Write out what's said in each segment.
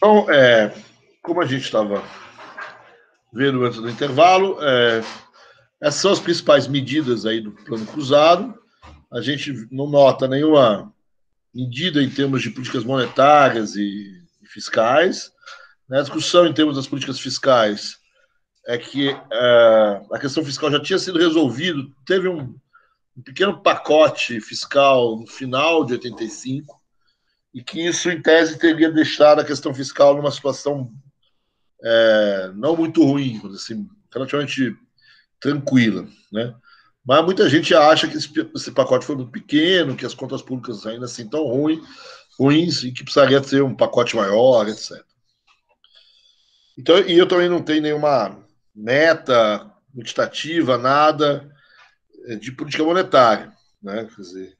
Então, como a gente estava vendo antes do intervalo, essas são as principais medidas aí do plano cruzado. A gente não nota nenhuma medida em termos de políticas monetárias e fiscais. A discussão em termos das políticas fiscais é que a questão fiscal já tinha sido resolvida, teve um pequeno pacote fiscal no final de 85, e que isso, em tese, teria deixado a questão fiscal numa situação não muito ruim, assim, relativamente tranquila, né? Mas muita gente acha que esse pacote foi muito pequeno, que as contas públicas ainda assim tão ruins e que precisaria ter um pacote maior, etc. Então, e eu também não tenho nenhuma meta quantitativa, nada de política monetária, né? Quer dizer,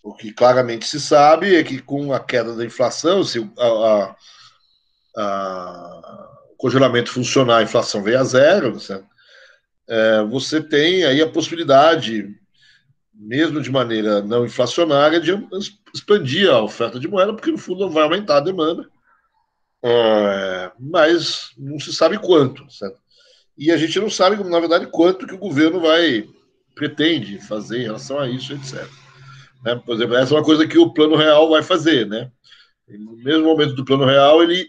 o que claramente se sabe é que com a queda da inflação, se o congelamento funcionar, a inflação vem a zero, certo? Você tem aí a possibilidade, mesmo de maneira não inflacionária, de expandir a oferta de moeda, porque no fundo vai aumentar a demanda, mas não se sabe quanto, certo? E a gente não sabe, na verdade, quanto que o governo pretende fazer em relação a isso, etc. Né? Por exemplo, essa é uma coisa que o Plano Real vai fazer, né? No mesmo momento do Plano Real, ele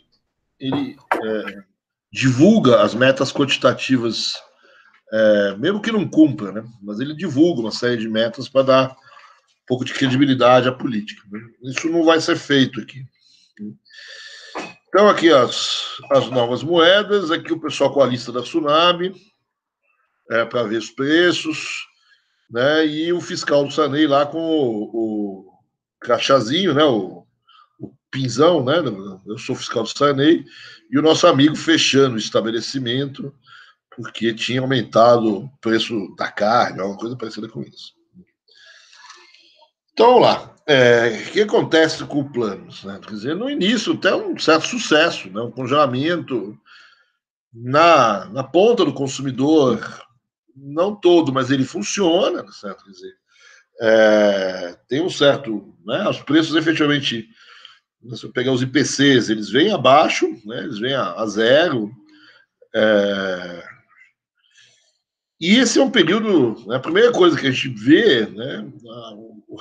divulga as metas quantitativas, mesmo que não cumpra, né? Mas ele divulga uma série de metas para dar um pouco de credibilidade à política. Né? Isso não vai ser feito aqui. Então, aqui as novas moedas, aqui o pessoal com a lista da Tsunami, para ver os preços, né? E o fiscal do Sarney lá com o crachazinho, né? O pinzão, né? Eu sou fiscal do Sarney, e o nosso amigo fechando o estabelecimento porque tinha aumentado o preço da carne, alguma coisa parecida com isso. Então, vamos lá. O que acontece com o plano? Né? Quer dizer, no início, até um certo sucesso, né? Um congelamento na ponta do consumidor, não todo, mas ele funciona, certo? Quer dizer, tem um certo... Né? Os preços, efetivamente, se eu pegar os IPCs, eles vêm abaixo, né? Eles vêm a zero. E esse é um período... Né? A primeira coisa que a gente vê, né? O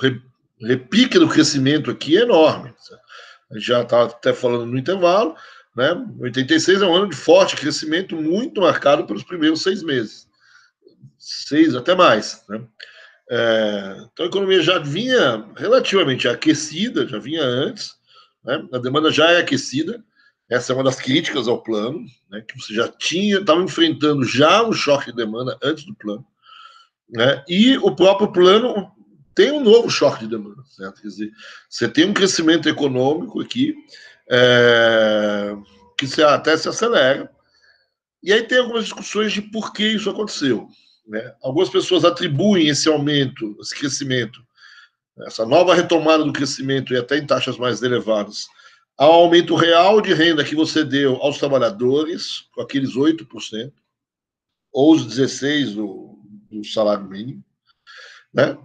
repique do crescimento aqui é enorme. A gente já estava até falando no intervalo, né? 86 é um ano de forte crescimento, muito marcado pelos primeiros 6 meses. 6 até mais, né? Então a economia já vinha relativamente aquecida, já vinha antes, né? A demanda já é aquecida. Essa é uma das críticas ao plano, né? Que você já estava enfrentando já um choque de demanda antes do plano, né? E o próprio plano tem um novo choque de demanda, certo? Quer dizer, você tem um crescimento econômico aqui que até se acelera, e aí tem algumas discussões de por que isso aconteceu, né? Algumas pessoas atribuem esse aumento, esse crescimento, essa nova retomada do crescimento e até em taxas mais elevadas, ao aumento real de renda que você deu aos trabalhadores, com aqueles 8%, ou os 16% do salário mínimo, né?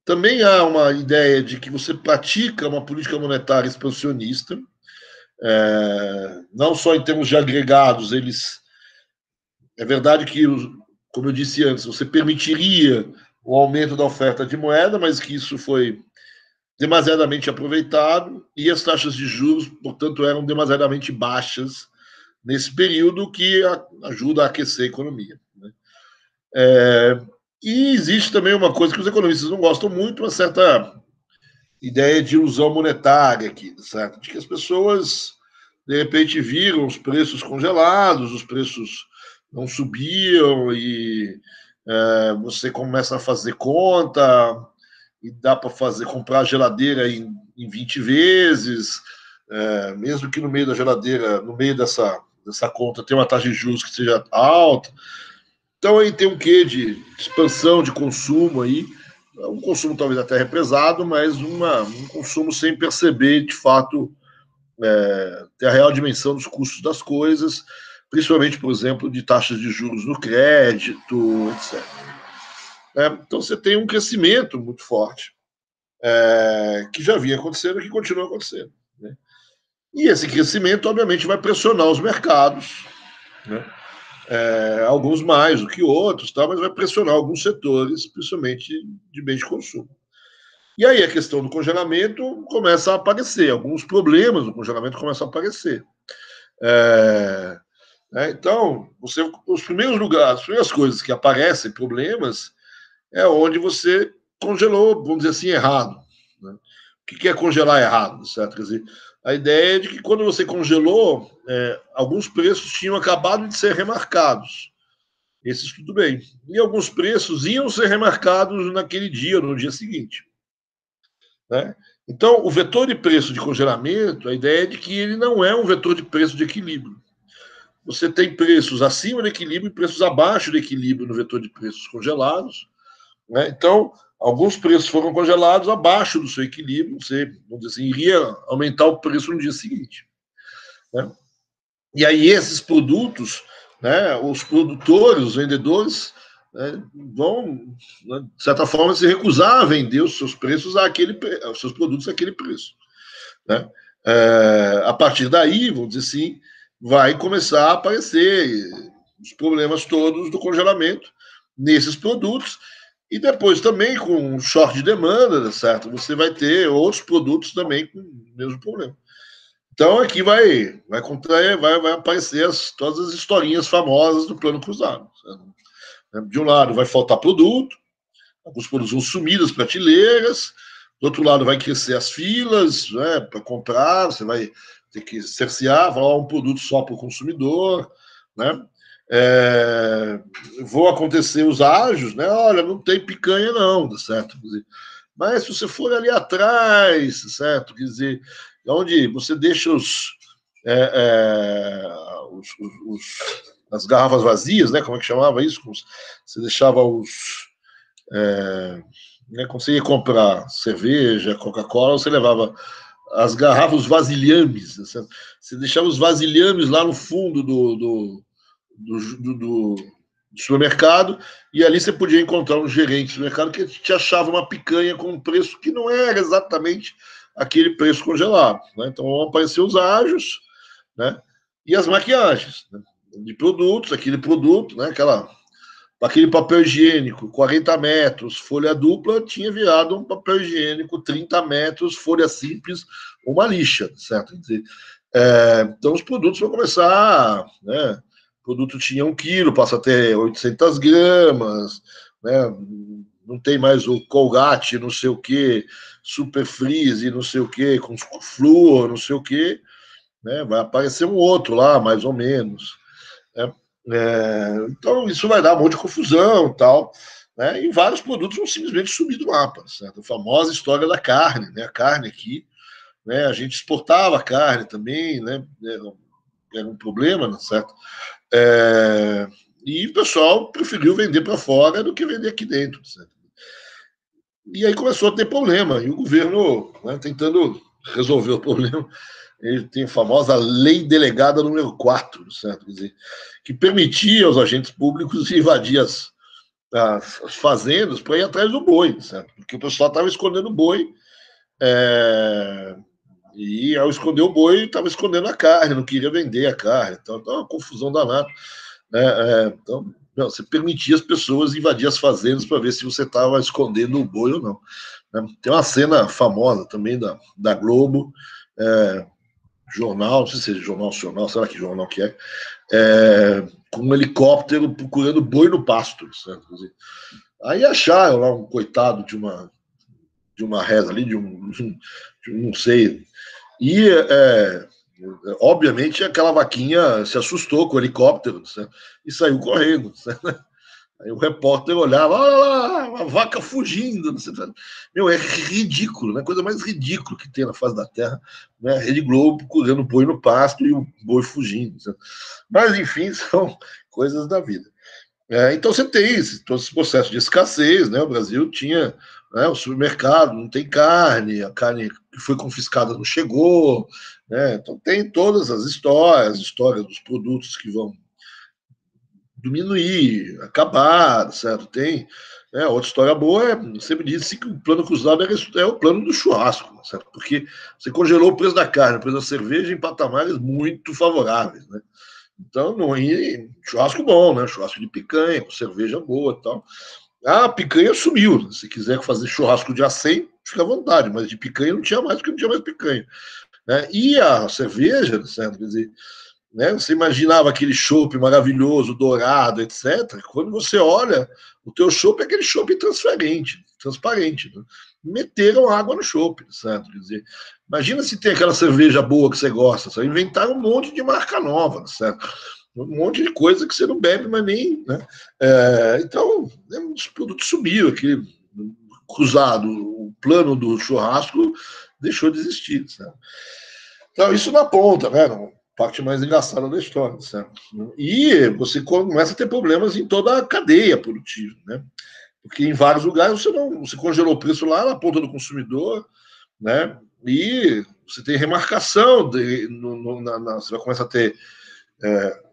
Também há uma ideia de que você pratica uma política monetária expansionista, não só em termos de agregados, é verdade que, como eu disse antes, você permitiria o aumento da oferta de moeda, mas que isso foi demasiadamente aproveitado e as taxas de juros, portanto, eram demasiadamente baixas nesse período, que ajuda a aquecer a economia. Né? E existe também uma coisa que os economistas não gostam muito, uma certa ideia de ilusão monetária aqui, certo? De que as pessoas, de repente, viram os preços congelados, os preços não subiam e você começa a fazer conta e dá para comprar geladeira em 20 vezes, mesmo que no meio da geladeira, no meio dessa conta, tem uma taxa de juros que seja alta. Então aí tem um quê de expansão de consumo aí, um consumo talvez até represado, mas um consumo sem perceber, de fato, ter a real dimensão dos custos das coisas, principalmente, por exemplo, de taxas de juros no crédito, etc. Então você tem um crescimento muito forte, que já vinha acontecendo e que continua acontecendo. né? E esse crescimento, obviamente, vai pressionar os mercados, né? Alguns mais do que outros, tá? Mas vai pressionar alguns setores, principalmente de bens de consumo. E aí a questão do congelamento começa a aparecer, alguns problemas do congelamento começam a aparecer. Então, os primeiros lugares, as primeiras coisas que aparecem, problemas, é onde você congelou, vamos dizer assim, errado. Né? O que é congelar errado? Certo? Quer dizer, a ideia é de que quando você congelou, alguns preços tinham acabado de ser remarcados. Esses tudo bem. E alguns preços iam ser remarcados naquele dia, no dia seguinte. Né? Então, o vetor de preço de congelamento, a ideia é de que ele não é um vetor de preço de equilíbrio. Você tem preços acima do equilíbrio e preços abaixo do equilíbrio no vetor de preços congelados. Né? Então, alguns preços foram congelados abaixo do seu equilíbrio, você, vamos dizer assim, iria aumentar o preço no dia seguinte. Né? E aí esses produtos, né, os produtores, os vendedores, né, vão, né, de certa forma, se recusar a vender os seus preços os seus produtos àquele preço. Né? A partir daí, vamos dizer assim, vai começar a aparecer os problemas todos do congelamento nesses produtos. E depois também com short de demanda, certo? Você vai ter outros produtos também com o mesmo problema. Então aqui vai aparecer todas as historinhas famosas do plano cruzado. Certo? De um lado vai faltar produto, alguns produtos vão sumir das prateleiras, do outro lado vai crescer as filas, né, para comprar, você vai ter que cercear, falar um produto só para o consumidor, né? Vão acontecer os ágios, né? Olha, não tem picanha não, certo? Mas se você for ali atrás, certo? Quer dizer, onde você deixa as garrafas vazias, né? Como é que chamava isso? Você deixava né, quando você ia comprar cerveja, Coca-Cola, você levava as garrafas, os vasilhames. Você deixava os vasilhames lá no fundo do supermercado, e ali você podia encontrar um gerente do supermercado que te achava uma picanha com um preço que não era exatamente aquele preço congelado. Né? Então vão aparecer os ágios, né? E as maquiagens, né? De produtos, aquele produto, né? Aquele papel higiênico, 40 metros, folha dupla, tinha virado um papel higiênico, 30 metros, folha simples, uma lixa, certo? Quer dizer, então os produtos vão começar, né? O produto tinha 1 quilo, passa a ter 800 gramas, né? Não tem mais o Colgate, não sei o quê, Super Freeze, não sei o quê, com flúor, não sei o quê, né? Vai aparecer um outro lá, mais ou menos. Né? Então, isso vai dar um monte de confusão e tal. Né? E vários produtos vão simplesmente sumir do mapa. Certo? A famosa história da carne. Né? A carne aqui, né? A gente exportava carne também, né? Era um problema, né? Certo? E o pessoal preferiu vender para fora do que vender aqui dentro. Certo? E aí começou a ter problema. E o governo, né, tentando resolver o problema, ele tem a famosa lei delegada número 4, certo? Quer dizer, que permitia aos agentes públicos invadir as fazendas para ir atrás do boi, certo? Porque o pessoal estava escondendo o boi, e ao esconder o boi, estava escondendo a carne, não queria vender a carne. Então, uma confusão danada. Então, não, você permitia as pessoas invadir as fazendas para ver se você estava escondendo o boi ou não. Né? Tem uma cena famosa também da Globo, jornal, não sei se é jornal nacional, será que jornal que com um helicóptero procurando boi no pasto. Certo? Aí acharam lá um coitado de uma reza ali, de um não sei. E, obviamente, aquela vaquinha se assustou com o helicóptero, certo? E saiu correndo. Certo? Aí o repórter olhava, olha lá, uma vaca fugindo. Meu, é ridículo, né? Coisa mais ridícula que tem na face da Terra, né? A Rede Globo procurando boi no pasto e o boi fugindo. Certo? Mas, enfim, são coisas da vida. Então você tem todo esse processo de escassez, né? O Brasil tinha, né, o supermercado, não tem carne, a carne que foi confiscada não chegou, né? Então tem todas as histórias dos produtos que vão diminuir, acabar, certo? Tem outra história boa, sempre disse que o plano cruzado é o plano do churrasco, certo? Porque você congelou o preço da carne, o preço da cerveja em patamares muito favoráveis, né? Então, não ia churrasco bom, né? Churrasco de picanha, com cerveja boa e tal. A picanha sumiu. Se quiser fazer churrasco de A100, fica à vontade, mas de picanha não tinha mais, porque não tinha mais picanha. Né? E a cerveja, certo? Quer dizer, né? Você imaginava aquele chopp maravilhoso, dourado, etc. Quando você olha, o teu chopp é aquele chopp transparente. Né? Meteram água no chopp, certo? Quer dizer, imagina se tem aquela cerveja boa que você gosta, sabe? Inventaram um monte de marca nova, certo? Um monte de coisa que você não bebe, mas nem. Né? Então, os produtos subiram, aquele cruzado, o plano do churrasco deixou de existir, certo? Então, isso na ponta, né? Parte mais engraçada da história, certo? E você começa a ter problemas em toda a cadeia produtiva, né? Porque em vários lugares você congelou o preço lá na ponta do consumidor, né? E você tem remarcação, você vai começar a ter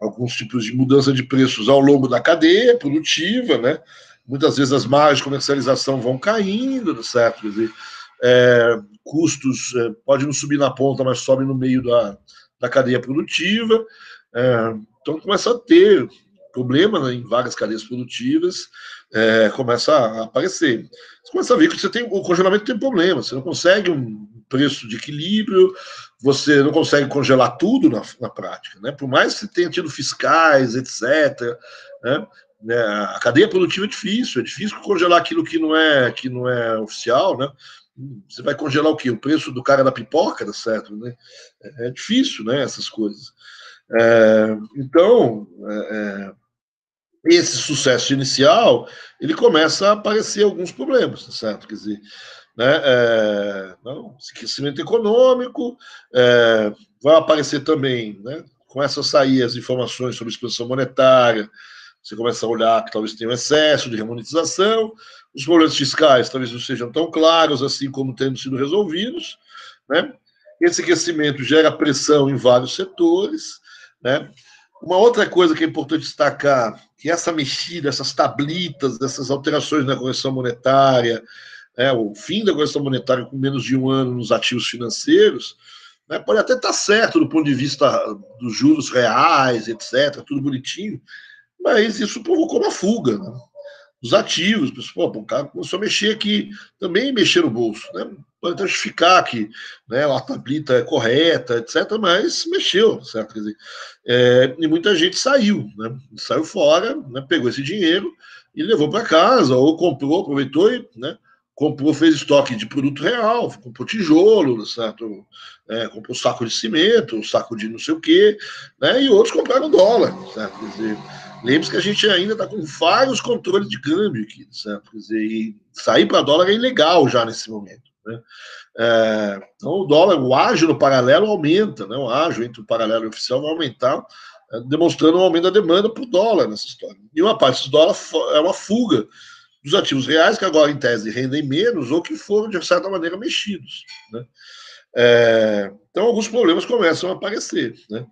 alguns tipos de mudança de preços ao longo da cadeia produtiva, né? Muitas vezes as margens de comercialização vão caindo, certo? Quer dizer, custos pode não subir na ponta, mas sobe no meio da cadeia produtiva. Então começa a ter problema, né, em várias cadeias produtivas, começa a aparecer. Você começa a ver que o congelamento tem problema, você não consegue um preço de equilíbrio, você não consegue congelar tudo na prática, né? Por mais que você tenha tido fiscais, etc., né? A cadeia produtiva é difícil congelar aquilo que não é oficial, né? Você vai congelar o quê? O preço do cara da pipoca, certo? Né? É difícil, né? Essas coisas. Então, esse sucesso inicial, ele começa a aparecer alguns problemas, certo? Quer dizer, né, crescimento econômico, vai aparecer também, né, começa a sair as informações sobre expansão monetária, você começa a olhar que talvez tenha um excesso de remonetização, os problemas fiscais talvez não sejam tão claros assim como tendo sido resolvidos, né? Esse crescimento gera pressão em vários setores, né? Uma outra coisa que é importante destacar, que essa mexida, essas tablitas, essas alterações na correção monetária, o fim da correção monetária com menos de um ano nos ativos financeiros, né, pode até estar certo do ponto de vista dos juros reais, etc., tudo bonitinho, mas isso provocou uma fuga, né, dos ativos. O cara começou a mexer aqui, também mexer no bolso. Né? Pode até justificar que, né, a tablita é correta, etc., mas mexeu, certo? Quer dizer, e muita gente saiu, né? Saiu fora, né, pegou esse dinheiro e levou para casa, ou comprou, aproveitou e, né, comprou, fez estoque de produto real, comprou tijolo, certo? Comprou saco de cimento, saco de não sei o quê, né? E outros compraram dólar, certo? Quer dizer, lembre-se que a gente ainda está com vários controles de câmbio aqui, certo? Quer dizer, e sair para dólar é ilegal já nesse momento, né? Então o dólar, o ágio no paralelo aumenta, né? O ágio entre o paralelo e o oficial vai aumentar, demonstrando um aumento da demanda por dólar nessa história. E uma parte dos dólares é uma fuga dos ativos reais, que agora, em tese, rendem menos ou que foram, de certa maneira, mexidos. Né? Então, alguns problemas começam a aparecer. Né?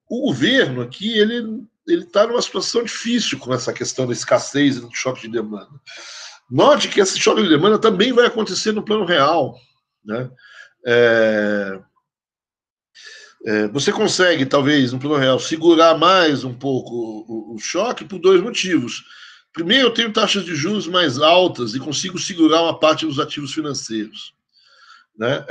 O governo aqui, ele está numa situação difícil com essa questão da escassez e do choque de demanda. Note que esse choque de demanda também vai acontecer no plano real. Né? Você consegue, talvez, no plano real, segurar mais um pouco o choque por dois motivos. Primeiro, eu tenho taxas de juros mais altas e consigo segurar uma parte dos ativos financeiros. Né?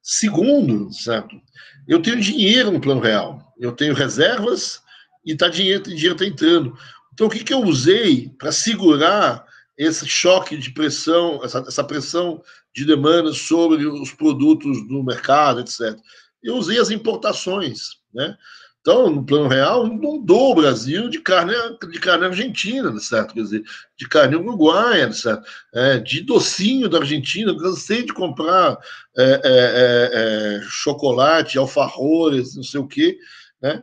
Segundo, certo? Eu tenho dinheiro no plano real. Eu tenho reservas e dinheiro está entrando. Então, o que eu usei para segurar esse choque de pressão, essa pressão de demanda sobre os produtos no mercado, etc. Eu usei as importações, né? Então, no plano real, inundou o Brasil de carne argentina, certo? Quer dizer, de carne uruguaia, certo? De docinho da Argentina. Eu cansei de comprar chocolate, alfajores, não sei o quê, né?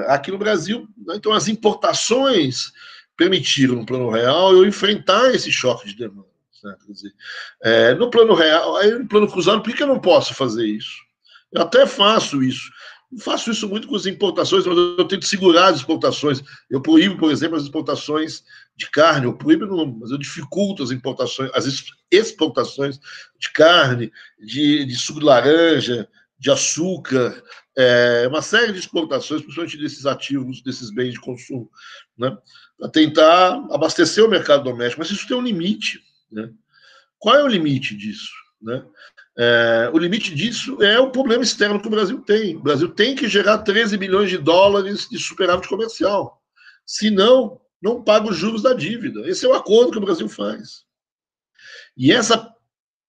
Aqui no Brasil, né? Então, as importações permitiram, no plano real, eu enfrentar esse choque de demanda. Certo? Quer dizer, no plano real, aí no plano cruzado, por que eu não posso fazer isso? Eu até faço isso, Eu faço isso muito com as importações, mas eu tento segurar as exportações. Eu proíbo, por exemplo, as exportações de carne. Eu proíbo, não, mas eu dificulto as importações, as exportações de carne, de suco de laranja, de açúcar, uma série de exportações, principalmente desses ativos, desses bens de consumo, né, para tentar abastecer o mercado doméstico. Mas isso tem um limite, né? Qual é o limite disso, né? O limite disso é o problema externo que o Brasil tem. O Brasil tem que gerar 13 bilhões de dólares de superávit comercial. Senão, não paga os juros da dívida. Esse é o acordo que o Brasil faz. E essa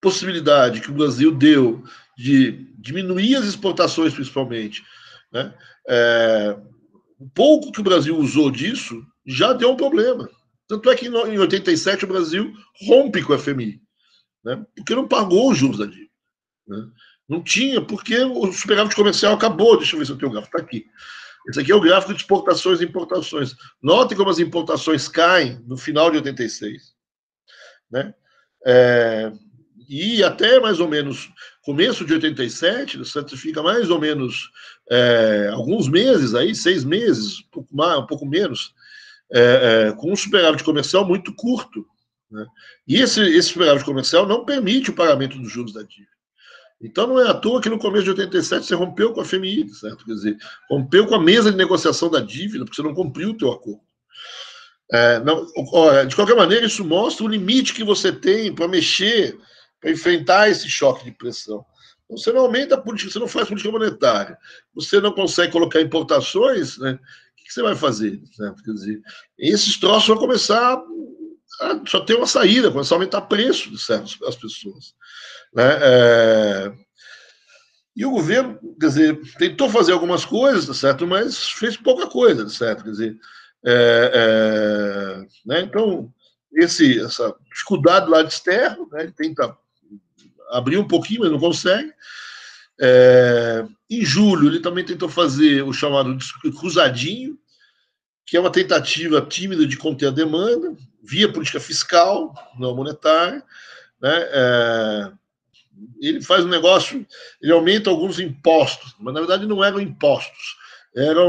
possibilidade que o Brasil deu de diminuir as exportações, principalmente, né? O pouco que o Brasil usou disso já deu um problema. Tanto é que em 87 o Brasil rompe com a FMI, né? Porque não pagou os juros da dívida. Né? Não tinha, porque o superávit comercial acabou. Deixa eu ver se eu tenho o gráfico. Está aqui. Esse aqui é o gráfico de exportações e importações. Notem como as importações caem no final de 86. Né? E até mais ou menos começo de 87, você fica mais ou menos alguns meses aí, 6 meses, um pouco mais, um pouco menos, com um superávit comercial muito curto. Né? E esse superávit comercial não permite o pagamento dos juros da dívida. Então não é à toa que no começo de 87 você rompeu com a FMI, certo? Quer dizer, rompeu com a mesa de negociação da dívida, porque você não cumpriu o teu acordo. De qualquer maneira, isso mostra o limite que você tem para mexer, para enfrentar esse choque de pressão. Então, você não aumenta a política, você não faz política monetária, você não consegue colocar importações, né? O que você vai fazer? Certo? Quer dizer, esses troços vão começar a só ter uma saída, começar a aumentar preço de certas pessoas. Né? E o governo, quer dizer, tentou fazer algumas coisas, certo? Mas fez pouca coisa, certo? Quer dizer, né? Então, essa dificuldade do lado externo, né? Ele tenta abrir um pouquinho, mas não consegue. Em julho, ele também tentou fazer o chamado cruzadinho, que é uma tentativa tímida de conter a demanda, via política fiscal, não monetária, né? Ele faz um negócio, ele aumenta alguns impostos, mas na verdade não eram impostos, era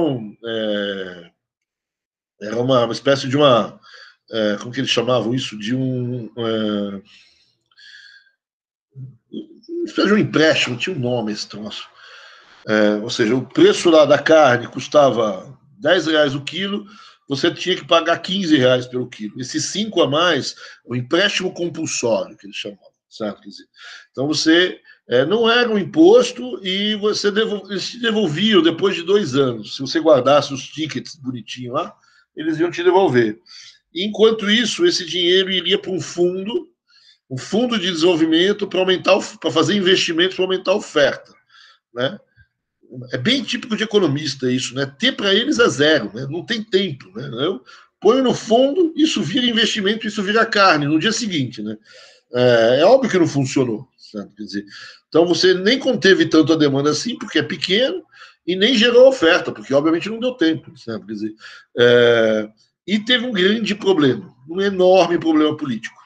uma espécie de uma, como que eles chamavam isso, de uma espécie de um empréstimo, tinha um nome esse troço. Ou seja, o preço lá da carne custava R$10 o quilo, você tinha que pagar R$15 pelo quilo. Esses 5 a mais, o empréstimo compulsório, que eles chamavam, certo? Quer dizer, então você não era um imposto e eles te devolviam depois de 2 anos. Se você guardasse os tickets bonitinhos lá, eles iam te devolver. E, enquanto isso, esse dinheiro iria para um fundo de desenvolvimento para fazer investimentos para aumentar a oferta, né? É bem típico de economista isso, né? Ter para eles é zero, né? Não tem tempo, né? Eu ponho no fundo, isso vira investimento, isso vira carne no dia seguinte, né? Óbvio que não funcionou, certo? Quer dizer, então você nem conteve tanto a demanda assim, porque é pequeno, e nem gerou oferta, porque obviamente não deu tempo, certo? Quer dizer, e teve um grande problema, um enorme problema político.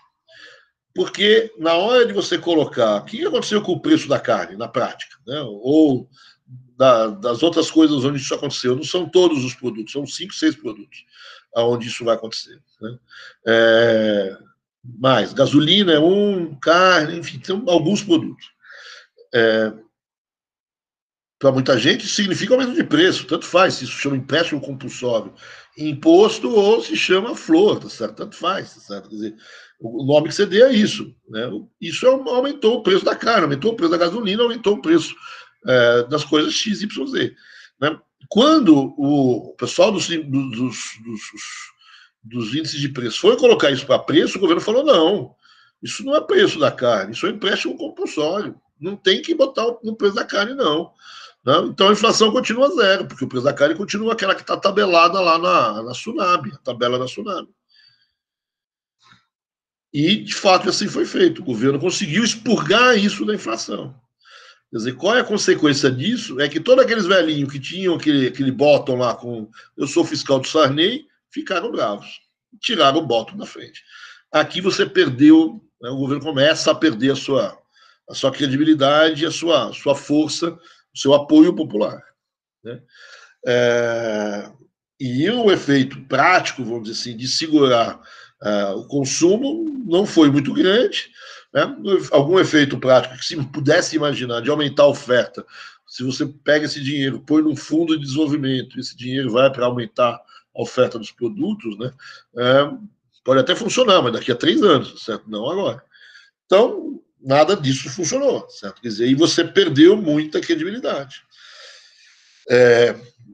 Porque na hora de você colocar, o que aconteceu com o preço da carne na prática, né? Ou das outras coisas onde isso aconteceu, não são todos os produtos, são 5, 6 produtos onde isso vai acontecer. Né? Mais, gasolina é carne, enfim, tem alguns produtos. Para muita gente, isso significa aumento de preço, tanto faz, se isso chama empréstimo compulsório, imposto ou se chama flor, tá certo? Tanto faz, tá certo? Quer dizer, o nome que você dê é isso. Né? Isso aumentou o preço da carne, aumentou o preço da gasolina, aumentou o preço das coisas XYZ. Né? Quando o pessoal dos índices de preço foi colocar isso para preço, o governo falou: não, isso não é preço da carne, isso é empréstimo compulsório. Não tem que botar no preço da carne, não. Não? Então a inflação continua zero, porque o preço da carne continua aquela que está tabelada lá na Sunab, a tabela da Sunab. E, de fato, assim foi feito. O governo conseguiu expurgar isso da inflação. Quer dizer, qual é a consequência disso? É que todos aqueles velhinhos que tinham aquele bottom lá com eu sou fiscal do Sarney, ficaram bravos. Tiraram o bottom da frente. Aqui você perdeu, né, o governo começa a perder a sua credibilidade, a sua força, o seu apoio popular. né? E o efeito prático, vamos dizer assim, de segurar o consumo não foi muito grande, né? Algum efeito prático que se pudesse imaginar de aumentar a oferta, se você pega esse dinheiro, põe num fundo de desenvolvimento, esse dinheiro vai para aumentar a oferta dos produtos, né? Pode até funcionar, mas daqui a 3 anos, certo? Não agora. Então, nada disso funcionou, certo? Quer dizer, e você perdeu muita credibilidade.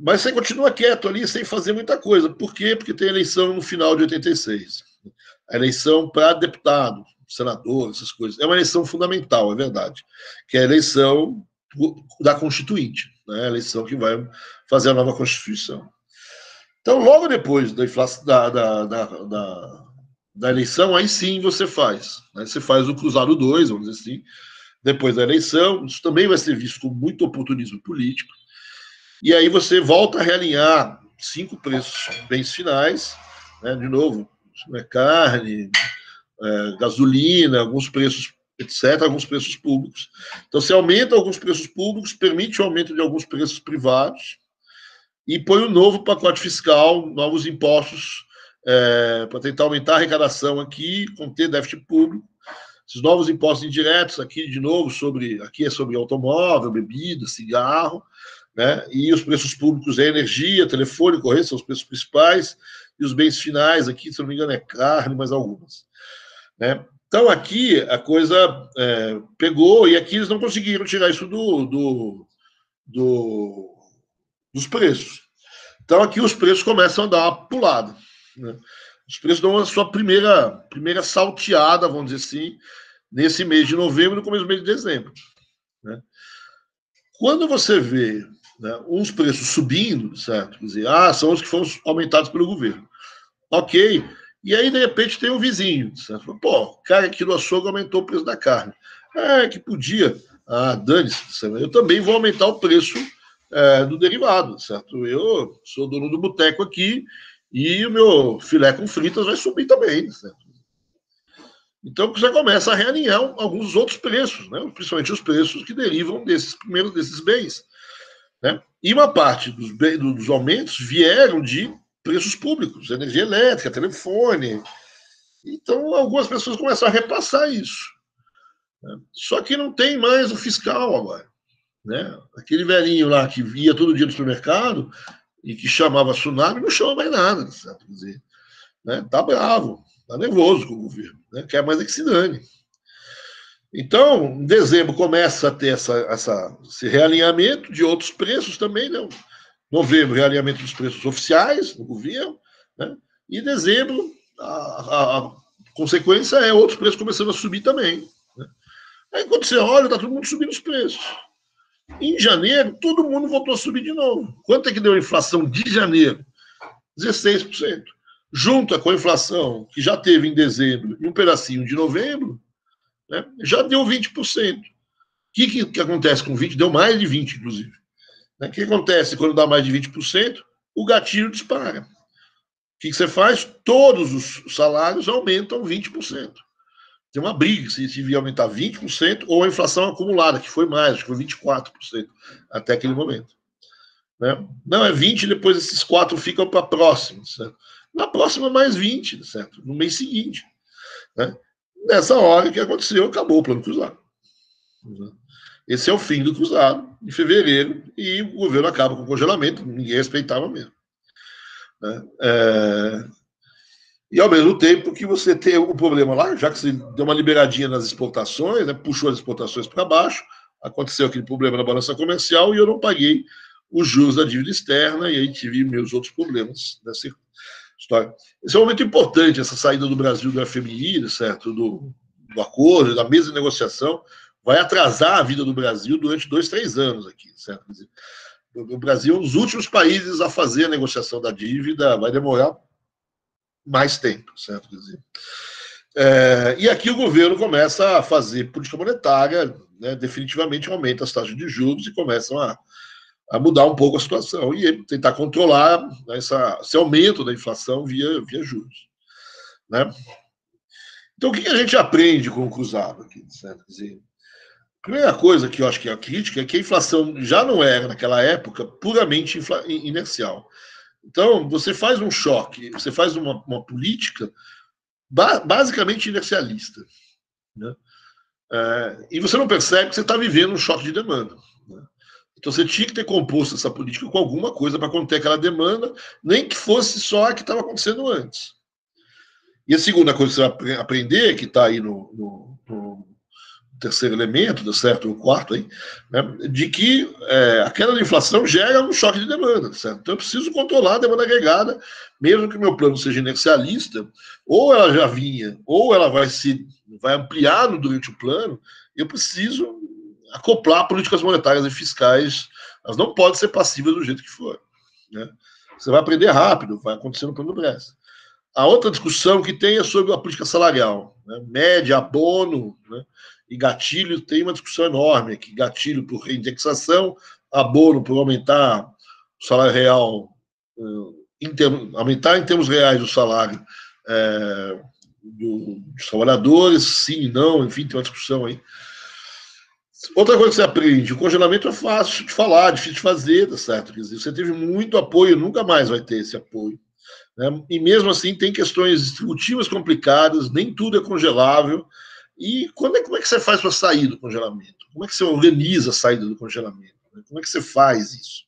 Mas você continua quieto ali sem fazer muita coisa. Por quê? Porque tem eleição no final de 86. A eleição para deputado, senador, essas coisas. É uma eleição fundamental, é verdade. Que é a eleição da Constituinte, né? A eleição que vai fazer a nova Constituição. Então, logo depois da, inflação, da eleição, aí sim você faz. Né? Você faz o Cruzado 2, vamos dizer assim, depois da eleição. Isso também vai ser visto com muito oportunismo político. E aí você volta a realinhar 5 preços bens finais, né? De novo, carne, gasolina, alguns preços, etc., alguns preços públicos. Então você aumenta alguns preços públicos, permite o aumento de alguns preços privados e põe um novo pacote fiscal, novos impostos para tentar aumentar a arrecadação aqui, conter déficit público. Esses novos impostos indiretos aqui, de novo, aqui é sobre automóvel, bebida, cigarro, né? E os preços públicos é energia, telefone, correio, são os preços principais, e os bens finais aqui, se não me engano, é carne, mas algumas. Né? Então, aqui a coisa pegou, e aqui eles não conseguiram tirar isso dos preços. Então, aqui os preços começam a dar uma pulada. Né? Os preços dão a sua primeira salteada, vamos dizer assim, nesse mês de novembro e no começo do mês de dezembro. Né? Quando você vê, né, uns preços subindo, certo? Quer dizer, são os que foram aumentados pelo governo. Ok. E aí, de repente, tem um vizinho. Certo? Pô, o cara aqui do açougue aumentou o preço da carne. Que podia. Dane-se. Eu também vou aumentar o preço do derivado, certo? Eu sou dono do boteco aqui e o meu filé com fritas vai subir também, certo? Então, você começa a realinhar alguns outros preços, né? Principalmente os preços que derivam desses bens. Né? E uma parte dos aumentos vieram de preços públicos, energia elétrica, telefone. Então, algumas pessoas começaram a repassar isso. Né? Só que não tem mais o fiscal agora. Né? Aquele velhinho lá que ia todo dia no supermercado e que chamava tsunami, não chama mais nada. Certo? Quer dizer, né? Tá bravo, tá nervoso com o governo. Né? Quer mais é que se dane. Então, em dezembro começa a ter esse realinhamento de outros preços também, né? Novembro, realinhamento dos preços oficiais no governo, né? E em dezembro, a consequência é outros preços começando a subir também. Né? Aí quando você olha, está todo mundo subindo os preços. Em janeiro, todo mundo voltou a subir de novo. Quanto é que deu a inflação de janeiro? 16%. Junta com a inflação que já teve em dezembro e um pedacinho de novembro, né, já deu 20%. O que acontece com 20%? Deu mais de 20%, inclusive. O que acontece quando dá mais de 20%? O gatilho dispara. O que você faz? Todos os salários aumentam 20%. Tem uma briga se devia aumentar 20% ou a inflação acumulada, que foi mais, acho que foi 24% até aquele momento. Né? Não, é 20%, depois esses 4 ficam para a próxima. Certo? Na próxima, mais 20%, certo? No mês seguinte. Né? Nessa hora, o que aconteceu? Acabou o plano cruzado. Esse é o fim do cruzado, em fevereiro, e o governo acaba com o congelamento, ninguém respeitava mesmo. Né? E ao mesmo tempo que você tem um problema lá, já que você deu uma liberadinha nas exportações, né, puxou as exportações para baixo, aconteceu aquele problema na balança comercial e eu não paguei os juros da dívida externa, e aí tive meus outros problemas nessa história. Esse é um momento importante, essa saída do Brasil do FMI, certo? Do acordo, da mesa de negociação, vai atrasar a vida do Brasil durante 2, 3 anos aqui, certo? Quer dizer, o Brasil é um dos últimos países a fazer a negociação da dívida, vai demorar mais tempo, certo? Quer dizer, e aqui o governo começa a fazer política monetária, né, definitivamente aumenta as taxas de juros e começam a mudar um pouco a situação e tentar controlar esse aumento da inflação via juros. Né? Então, o que a gente aprende com o cruzado aqui? Certo? Quer dizer, primeira coisa que eu acho que é a crítica é que a inflação já não era, naquela época, puramente inercial. Então, você faz um choque, você faz uma política basicamente inercialista. Né? E você não percebe que você está vivendo um choque de demanda. Né? Então, você tinha que ter composto essa política com alguma coisa para conter aquela demanda, nem que fosse só a que estava acontecendo antes. E a segunda coisa que você vai aprender, que está aí no terceiro elemento, deu certo, o quarto aí, né, de que a queda da inflação gera um choque de demanda, certo? Então eu preciso controlar a demanda agregada, mesmo que o meu plano seja inercialista, ou ela já vinha, ou ela vai ampliar durante o plano, eu preciso acoplar políticas monetárias e fiscais, elas não podem ser passivas do jeito que for. Né? Você vai aprender rápido, vai acontecer no plano Bressa. A outra discussão que tem é sobre a política salarial, né? Média, abono, né? E gatilho, tem uma discussão enorme aqui. Gatilho por reindexação, abono por aumentar o salário real, aumentar em termos reais o salário dos trabalhadores, sim e não, enfim, tem uma discussão aí. Outra coisa que você aprende, o congelamento é fácil de falar, difícil de fazer, tá certo? Quer dizer, você teve muito apoio, nunca mais vai ter esse apoio. Né? E mesmo assim tem questões distributivas complicadas, nem tudo é congelável. E como é que você faz para sair do congelamento? Como é que você organiza a saída do congelamento? Como é que você faz isso?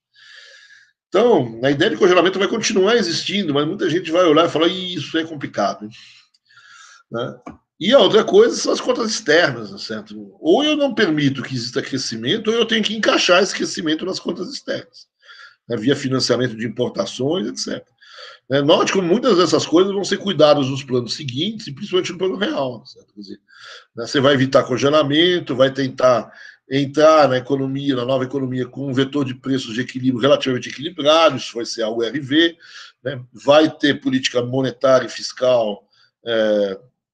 Então, a ideia de congelamento vai continuar existindo, mas muita gente vai olhar e falar, isso é complicado. Né? E a outra coisa são as contas externas, certo? Ou eu não permito que exista crescimento, ou eu tenho que encaixar esse crescimento nas contas externas, né? Via financiamento de importações, etc. Note como muitas dessas coisas vão ser cuidadas nos planos seguintes, e principalmente no plano real. Certo? Quer dizer, você vai evitar congelamento, vai tentar entrar na economia, na nova economia, com um vetor de preços de equilíbrio relativamente equilibrado, isso vai ser a URV, né? Vai ter política monetária e fiscal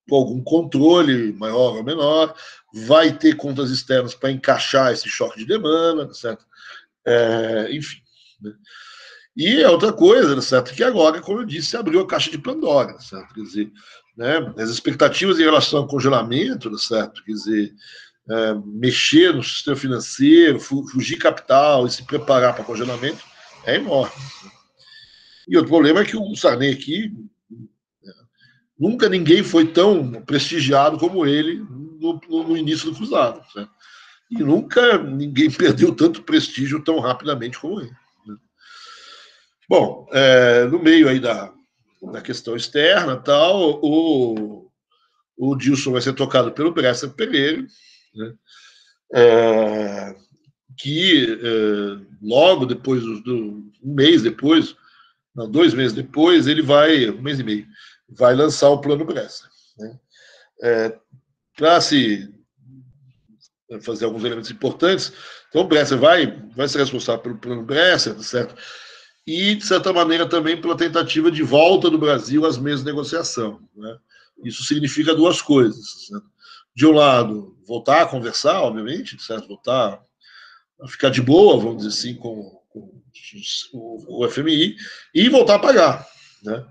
com algum controle, maior ou menor, vai ter contas externas para encaixar esse choque de demanda, certo? Enfim. Né? E é outra coisa, certo? Que agora, como eu disse, abriu a caixa de Pandora, certo? Quer dizer, né, as expectativas em relação ao congelamento, certo? Quer dizer, mexer no sistema financeiro, fugir capital e se preparar para congelamento é enorme. E outro problema é que o Sarney aqui, nunca ninguém foi tão prestigiado como ele no início do cruzado, certo? E nunca ninguém perdeu tanto prestígio tão rapidamente como ele. Bom, no meio aí da questão externa, tal, o Dilson vai ser tocado pelo Bresser Pereira, né? Que logo depois, um mês depois, não, 2 meses depois, ele vai, 1 mês e meio, vai lançar o plano Bresser. Né? Para se fazer alguns elementos importantes, então o Bresser vai ser responsável pelo plano Bresser, certo? E, de certa maneira, também pela tentativa de volta do Brasil às mesas de negociação. Né? Isso significa duas coisas. Certo? De um lado, voltar a conversar, obviamente, certo? Voltar a ficar de boa, vamos dizer assim, com o FMI, e voltar a pagar. Né?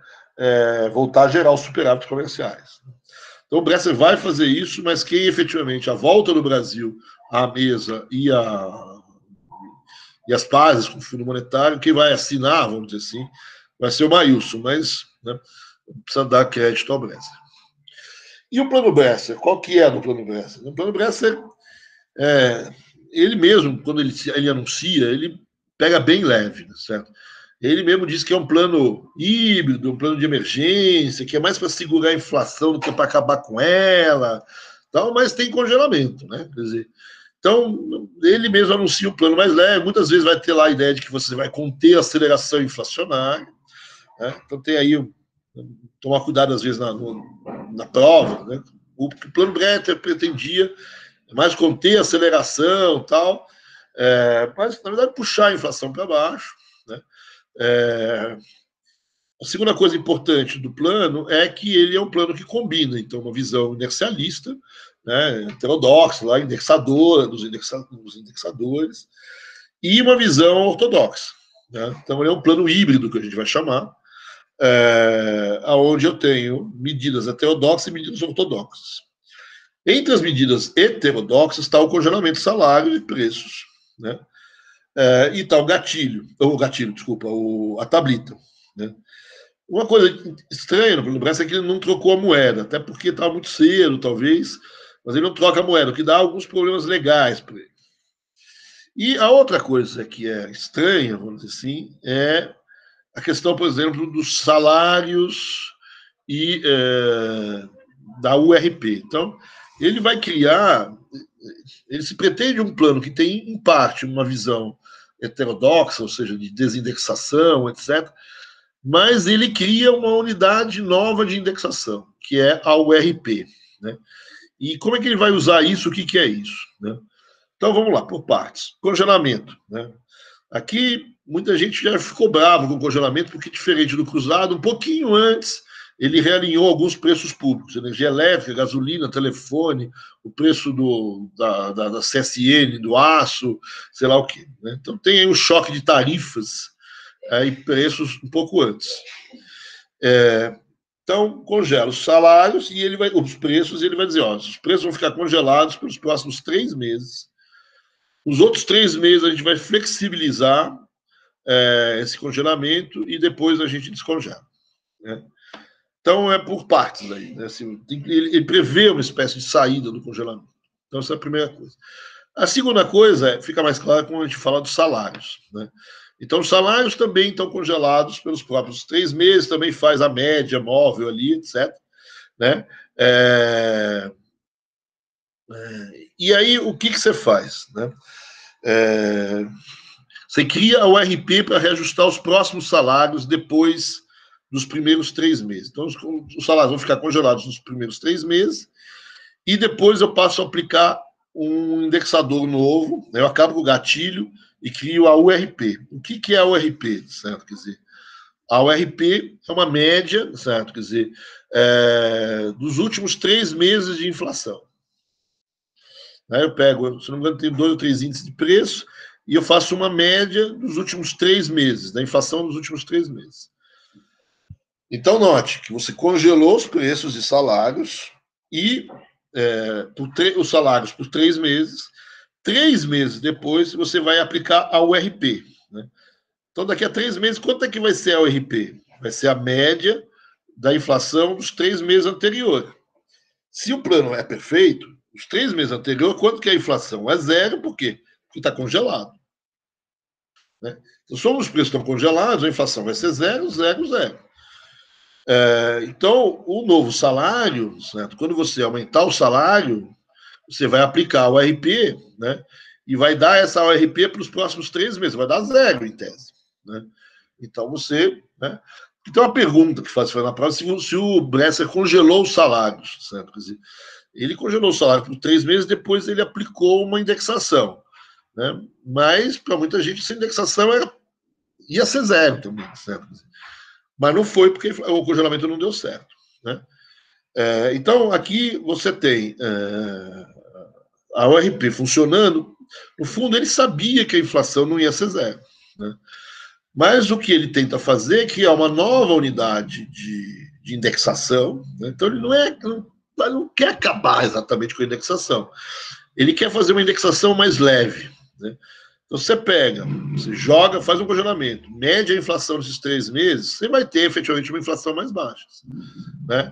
Voltar a gerar os superávites comerciais. Então, o Bresser vai fazer isso, mas quem efetivamente a volta do Brasil à mesa e as pazes com o Fundo Monetário, quem vai assinar, vamos dizer assim, vai ser o Maílson, mas né, precisa dar crédito ao Bresser. E o plano Bresser? Qual que é do plano Bresser? O plano Bresser, ele mesmo, quando ele anuncia, ele pega bem leve, certo? Ele mesmo diz que é um plano híbrido, um plano de emergência, que é mais para segurar a inflação do que para acabar com ela, tal, mas tem congelamento, né? Quer dizer, então, ele mesmo anuncia um plano mais leve, muitas vezes vai ter lá a ideia de que você vai conter a aceleração inflacionária, né? Então tem aí, tomar cuidado às vezes na prova, né? O plano Bresser pretendia mais conter a aceleração e tal, mas, na verdade, puxar a inflação para baixo, né? A segunda coisa importante do plano é que ele é um plano que combina, então, uma visão inercialista, né, heterodoxa, lá, indexadora dos indexadores, e uma visão ortodoxa. Né? Então, ele é um plano híbrido, que a gente vai chamar, onde eu tenho medidas heterodoxas e medidas ortodoxas. Entre as medidas heterodoxas está o congelamento de salário e preços, né? E está desculpa, a tablita, né? Uma coisa estranha no Brás é que ele não trocou a moeda, até porque estava muito cedo, talvez, mas ele não troca a moeda, o que dá alguns problemas legais para ele. E a outra coisa que é estranha, vamos dizer assim, é a questão, por exemplo, dos salários e da URP. Então, ele vai criar, ele se pretende um plano que tem, em parte, uma visão heterodoxa, ou seja, de desindexação, etc., mas ele cria uma unidade nova de indexação, que é a URP, né? E como é que ele vai usar isso? O que, que é isso, né? Então vamos lá, por partes. Congelamento, né? Aqui muita gente já ficou bravo com o congelamento, porque diferente do cruzado, um pouquinho antes ele realinhou alguns preços públicos, energia elétrica, gasolina, telefone, o preço da CSN, do aço, sei lá o quê, né? Então tem aí um choque de tarifas e preços um pouco antes. Então, congela os salários e os preços, e ele vai dizer, ó, os preços vão ficar congelados pelos próximos 3 meses. Os outros 3 meses a gente vai flexibilizar esse congelamento e depois a gente descongela, né? Então, é por partes aí, né? Assim, ele prevê uma espécie de saída do congelamento. Então, essa é a primeira coisa. A segunda coisa fica mais clara quando a gente fala dos salários, né? Então, os salários também estão congelados pelos próprios 3 meses, também faz a média móvel ali, etc., né? E aí, o que você faz, né? Você cria a URP para reajustar os próximos salários depois dos primeiros 3 meses. Então, os salários vão ficar congelados nos primeiros 3 meses e depois eu passo a aplicar um indexador novo, né? Eu acabo com o gatilho e crio a URP. O que é a URP, certo? Quer dizer, a URP é uma média, certo? Quer dizer, dos últimos 3 meses de inflação. Aí eu pego, se não me engano, tem 2 ou 3 índices de preço e eu faço uma média dos últimos 3 meses, da inflação dos últimos 3 meses. Então, note que você congelou os preços de salários e os salários por 3 meses. 3 meses depois, você vai aplicar a URP, né? Então, daqui a 3 meses, quanto é que vai ser a URP? Vai ser a média da inflação dos 3 meses anteriores. Se o plano é perfeito, os 3 meses anteriores, quanto que é a inflação? É 0, por quê? Porque está congelado, né? Então, somos os preços estão congelados, a inflação vai ser 0, 0, 0. Então, o novo salário, certo? Quando você aumentar o salário, você vai aplicar o RP, né? E vai dar essa ORP para os próximos 3 meses, vai dar 0 em tese, né? Então você, né? Então a pergunta que faz na prova é se o Bresser congelou os salários, certo? Quer dizer, ele congelou o salário por 3 meses, depois ele aplicou uma indexação, né? Mas para muita gente essa indexação ia ser 0 também, certo? Mas não foi porque o congelamento não deu certo, né? Então aqui você tem a ORP funcionando. No fundo, ele sabia que a inflação não ia ser 0, né? Mas o que ele tenta fazer é criar uma nova unidade de indexação, né? Então ele não quer acabar exatamente com a indexação. Ele quer fazer uma indexação mais leve, né? Então você pega, você joga, faz um congelamento, mede a inflação nesses 3 meses, você vai ter efetivamente uma inflação mais baixa, né?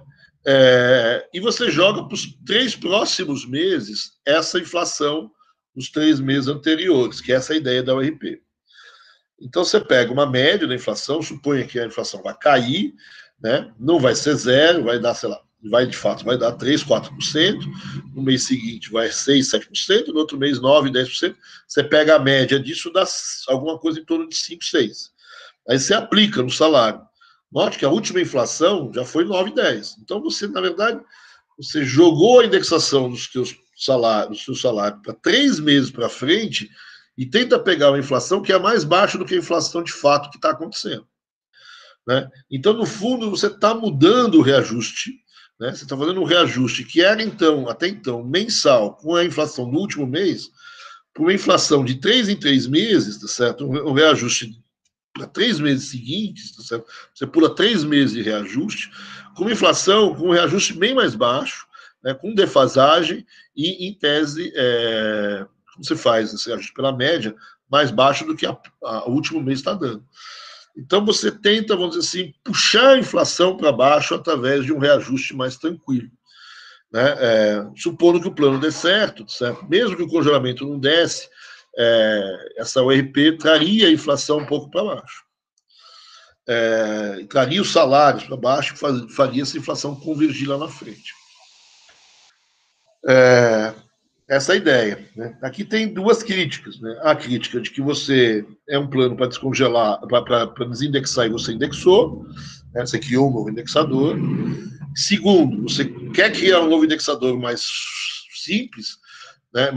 E você joga para os 3 próximos meses essa inflação dos 3 meses anteriores, que é essa ideia da URP. Então você pega uma média da inflação, suponha que a inflação vai cair, né? Não vai ser 0, vai dar, sei lá, de fato vai dar 3, 4%, no mês seguinte vai 6, 7%, no outro mês 9, 10%. Você pega a média disso, dá alguma coisa em torno de 5, 6. Aí você aplica no salário. Note que a última inflação já foi 9, 10. Então você, na verdade, você jogou a indexação dos seus salários para 3 meses para frente e tenta pegar uma inflação que é mais baixa do que a inflação de fato que está acontecendo, né? Então, no fundo, você está mudando o reajuste, né? Você está fazendo um reajuste que era, então, até então, mensal, com a inflação do último mês, para uma inflação de 3 em 3 meses, tá certo? Um reajuste para 3 meses seguintes, tá certo? Você pula 3 meses de reajuste, com uma inflação, com um reajuste bem mais baixo, né, com defasagem e, em tese, como você faz esse ajuste pela média, mais baixo do que o último mês está dando. Então, você tenta, vamos dizer assim, puxar a inflação para baixo através de um reajuste mais tranquilo. Né? Supondo que o plano dê certo, mesmo que o congelamento não desse, essa URP traria a inflação um pouco para baixo. Traria os salários para baixo e faria essa inflação convergir lá na frente. Essa é a ideia. Né? Aqui tem duas críticas. Né? A crítica de que você é um plano para descongelar, para desindexar e você indexou, né? Você criou um novo indexador. Segundo, você quer criar um novo indexador mais simples, né?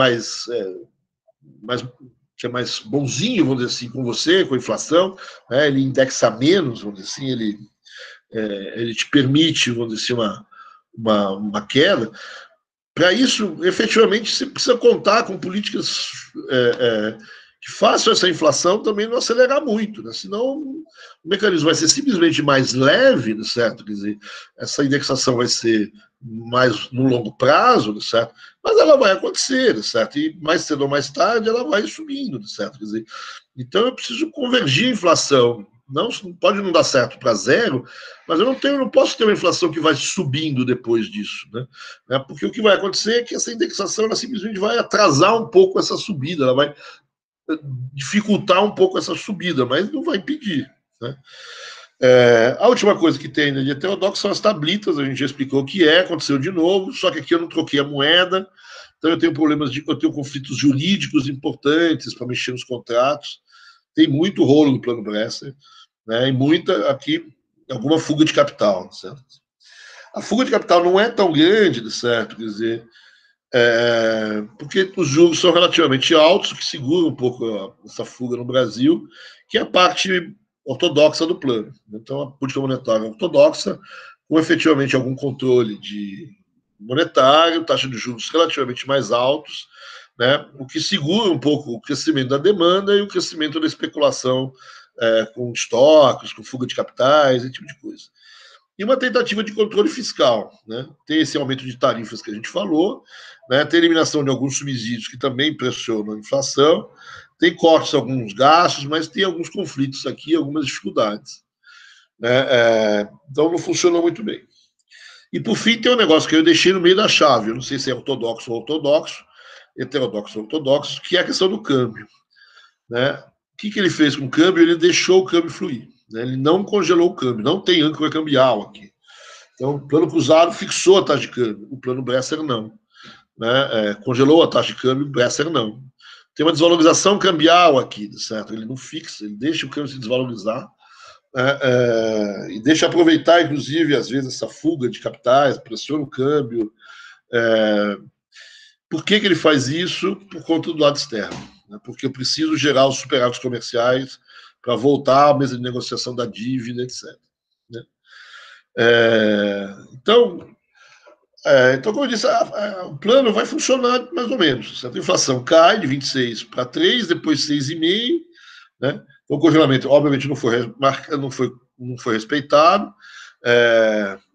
Que é mais bonzinho, vamos dizer assim, com você, com a inflação, né? Ele indexa menos, vamos dizer assim, ele te permite, vamos dizer assim, uma queda. Para isso, efetivamente, você precisa contar com políticas que façam essa inflação também não acelerar muito, né? Senão o mecanismo vai ser simplesmente mais leve, certo? Quer dizer, essa indexação vai ser mais no longo prazo, certo? Mas ela vai acontecer, certo? E mais cedo ou mais tarde ela vai subindo, certo? Quer dizer, então eu preciso convergir a inflação. Não pode não dar certo para zero, mas eu não posso ter uma inflação que vai subindo depois disso, né? Porque o que vai acontecer é que essa indexação ela simplesmente vai atrasar um pouco essa subida, ela vai dificultar um pouco essa subida, mas não vai impedir. Né? A última coisa que tem de heterodoxo são as tablitas, a gente já explicou o que aconteceu de novo, só que aqui eu não troquei a moeda, então eu tenho eu tenho conflitos jurídicos importantes para mexer nos contratos, tem muito rolo no plano Bresser, né, e muita aqui, alguma fuga de capital, certo? A fuga de capital não é tão grande, certo? Quer dizer, porque os juros são relativamente altos, o que segura um pouco essa fuga no Brasil, que é a parte ortodoxa do plano. Então, a política monetária ortodoxa, com efetivamente algum controle monetário, taxa de juros relativamente mais altos, né, o que segura um pouco o crescimento da demanda e o crescimento da especulação com estoques, com fuga de capitais, esse tipo de coisa. E uma tentativa de controle fiscal. Né? Tem esse aumento de tarifas que a gente falou, né? Tem eliminação de alguns subsídios que também pressionam a inflação, tem cortes em alguns gastos, mas tem alguns conflitos aqui, algumas dificuldades. Né? Então não funciona muito bem. E por fim tem um negócio que eu deixei no meio da chave, eu não sei se é ortodoxo ou heterodoxo ou ortodoxo, que é a questão do câmbio. Né? O que ele fez com o câmbio? Ele deixou o câmbio fluir. Né? Ele não congelou o câmbio, não tem âncora cambial aqui. Então, o plano cruzado fixou a taxa de câmbio, o plano Bresser não. Né? Congelou a taxa de câmbio, o Bresser não. Tem uma desvalorização cambial aqui, certo? Ele não fixa, ele deixa o câmbio se desvalorizar e deixa aproveitar, inclusive, às vezes, essa fuga de capitais, pressiona o câmbio. Por que ele faz isso? Por conta do lado externo. Né? Porque eu preciso gerar os superávites comerciais para voltar à mesa de negociação da dívida, etc. Né? Então, como eu disse, o plano vai funcionar mais ou menos. A inflação cai de 26 para 3, depois 6,5. Né? Então, o congelamento, obviamente, não foi respeitado.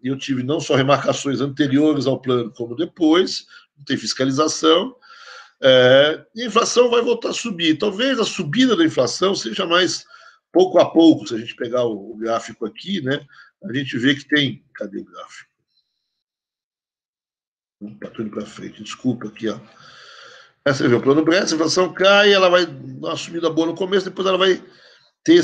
Eu tive não só remarcações anteriores ao plano, como depois, não tem fiscalização. E a inflação vai voltar a subir. Talvez a subida da inflação seja mais pouco a pouco. Se a gente pegar o gráfico aqui, né, a gente vê que tem... Cadê o gráfico? Está tudo para frente, desculpa aqui, ó. Você vê o plano Bresser, a inflação cai, ela vai dar uma subida boa no começo, depois ela vai ter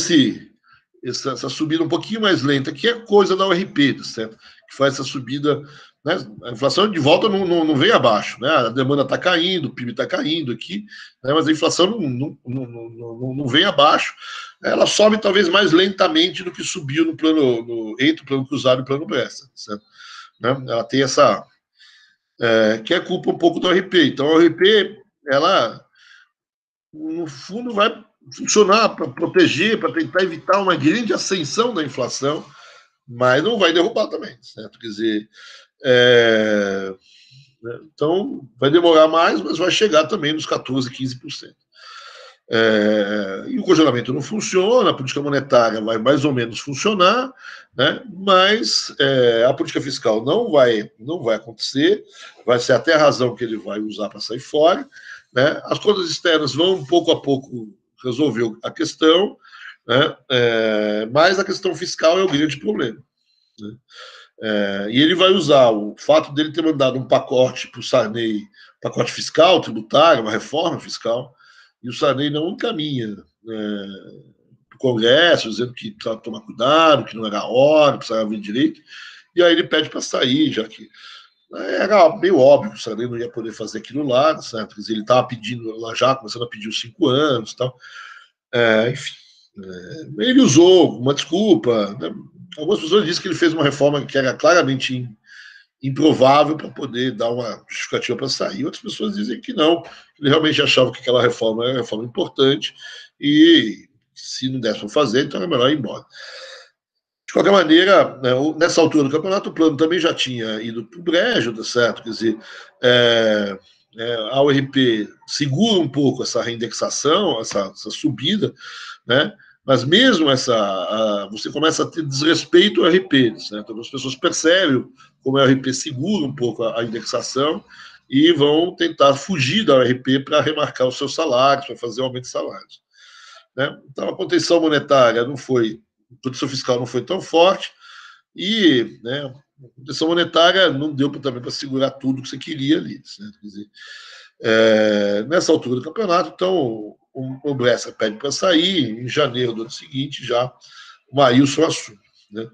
essa subida um pouquinho mais lenta, que é coisa da URP, certo? Que faz essa subida, né? A inflação de volta não vem abaixo, né? A demanda está caindo, o PIB está caindo aqui, né? Mas a inflação não vem abaixo, ela sobe talvez mais lentamente do que subiu entre o plano cruzado e o plano Bresser, certo? Né? Ela tem essa... que é culpa um pouco da URP. Então, a URP, ela, no fundo, vai funcionar para proteger, para tentar evitar uma grande ascensão da inflação, mas não vai derrubar também, certo? Quer dizer, então, vai demorar mais, mas vai chegar também nos 14%, 15%. E o congelamento não funciona, a política monetária vai mais ou menos funcionar, né? Mas a política fiscal não vai acontecer, vai ser até a razão que ele vai usar para sair fora, né? As contas externas vão pouco a pouco resolver a questão, né? Mas a questão fiscal é o grande problema, né? E ele vai usar o fato dele ter mandado um pacote para o Sarney, pacote fiscal, tributário, uma reforma fiscal, e o Sarney não encaminha para o Congresso, dizendo que precisava tomar cuidado, que não era a hora, precisava vir direito, e aí ele pede para sair, já que era meio óbvio que o Sarney não ia poder fazer aquilo lá, certo? Quer dizer, ele estava pedindo lá já, começando a pedir os 5 anos e tal. Enfim, ele usou uma desculpa, né? Algumas pessoas dizem que ele fez uma reforma que era claramente improvável para poder dar uma justificativa para sair. Outras pessoas dizem que não, ele realmente achava que aquela reforma era uma reforma importante e se não desse para fazer, então era melhor ir embora. De qualquer maneira, né, nessa altura do campeonato, o plano também já tinha ido para o brejo, tá certo? Quer dizer, a URP segura um pouco essa reindexação, essa subida, né? Mas mesmo você começa a ter desrespeito ao RP, certo? As pessoas percebem como a RP segura um pouco a indexação e vão tentar fugir da RP para remarcar os seus salários, para fazer aumento de salários, né? Então, a contenção monetária não foi, a condição fiscal não foi tão forte e, né, a contenção monetária não deu também para segurar tudo que você queria ali, certo? Quer dizer, nessa altura do campeonato, então, o Brescia pede para sair, em janeiro do ano seguinte, já o Maílson assume, né?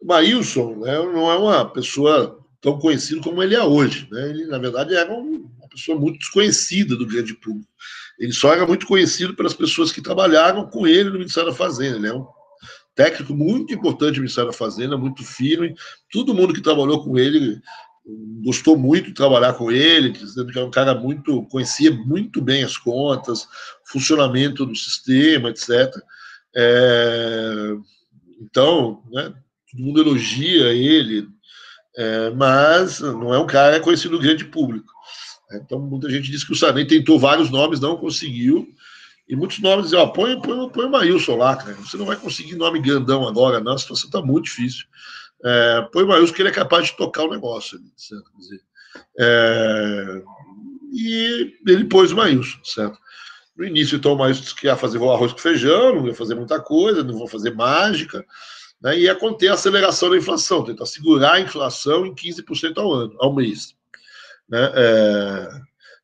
O Maílson, né, não é uma pessoa tão conhecida como ele é hoje, né? Ele, na verdade, era uma pessoa muito desconhecida do grande público. Ele só era muito conhecido pelas pessoas que trabalharam com ele no Ministério da Fazenda. Ele é um técnico muito importante do Ministério da Fazenda, muito firme. Todo mundo que trabalhou com ele gostou muito de trabalhar com ele, dizendo que era um cara conhecia muito bem as contas, funcionamento do sistema, etc. Então, né, todo mundo elogia ele, mas não é um cara conhecido do grande público. Então, muita gente diz que o Sarney tentou vários nomes, não conseguiu, e muitos nomes dizem, põe o Maílson lá, cara. Você não vai conseguir nome grandão agora, não, a situação está muito difícil. Põe o Maílson que ele é capaz de tocar o negócio. Certo? Quer dizer, e ele pôs o Maílson, certo? No início, então, o Maílson disse que ia fazer arroz com feijão, não ia fazer muita coisa, não vou fazer mágica, né? E ia conter a aceleração da inflação, tentar segurar a inflação em 15% ao mês. Né?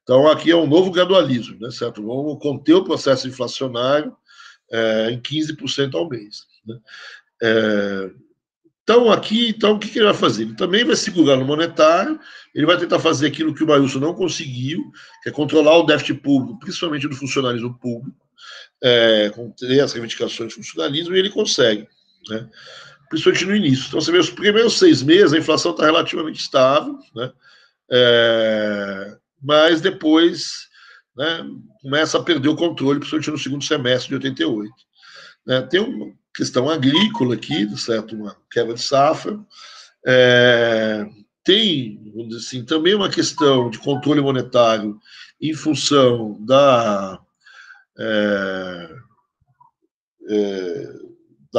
Então, aqui é um novo gradualismo, né, certo? Vamos conter o processo inflacionário em 15% ao mês. Né? Então, o que ele vai fazer? Ele também vai segurar no monetário, ele vai tentar fazer aquilo que o Maílson não conseguiu, que é controlar o déficit público, principalmente do funcionalismo público, conter as reivindicações de funcionalismo, e ele consegue, né? Principalmente no início. Então, você vê, os primeiros 6 meses, a inflação está relativamente estável, né? Mas depois, né, começa a perder o controle, principalmente no segundo semestre de 88. Tem uma questão agrícola aqui, certo? Uma quebra de safra. Tem, vamos dizer assim, também uma questão de controle monetário em função da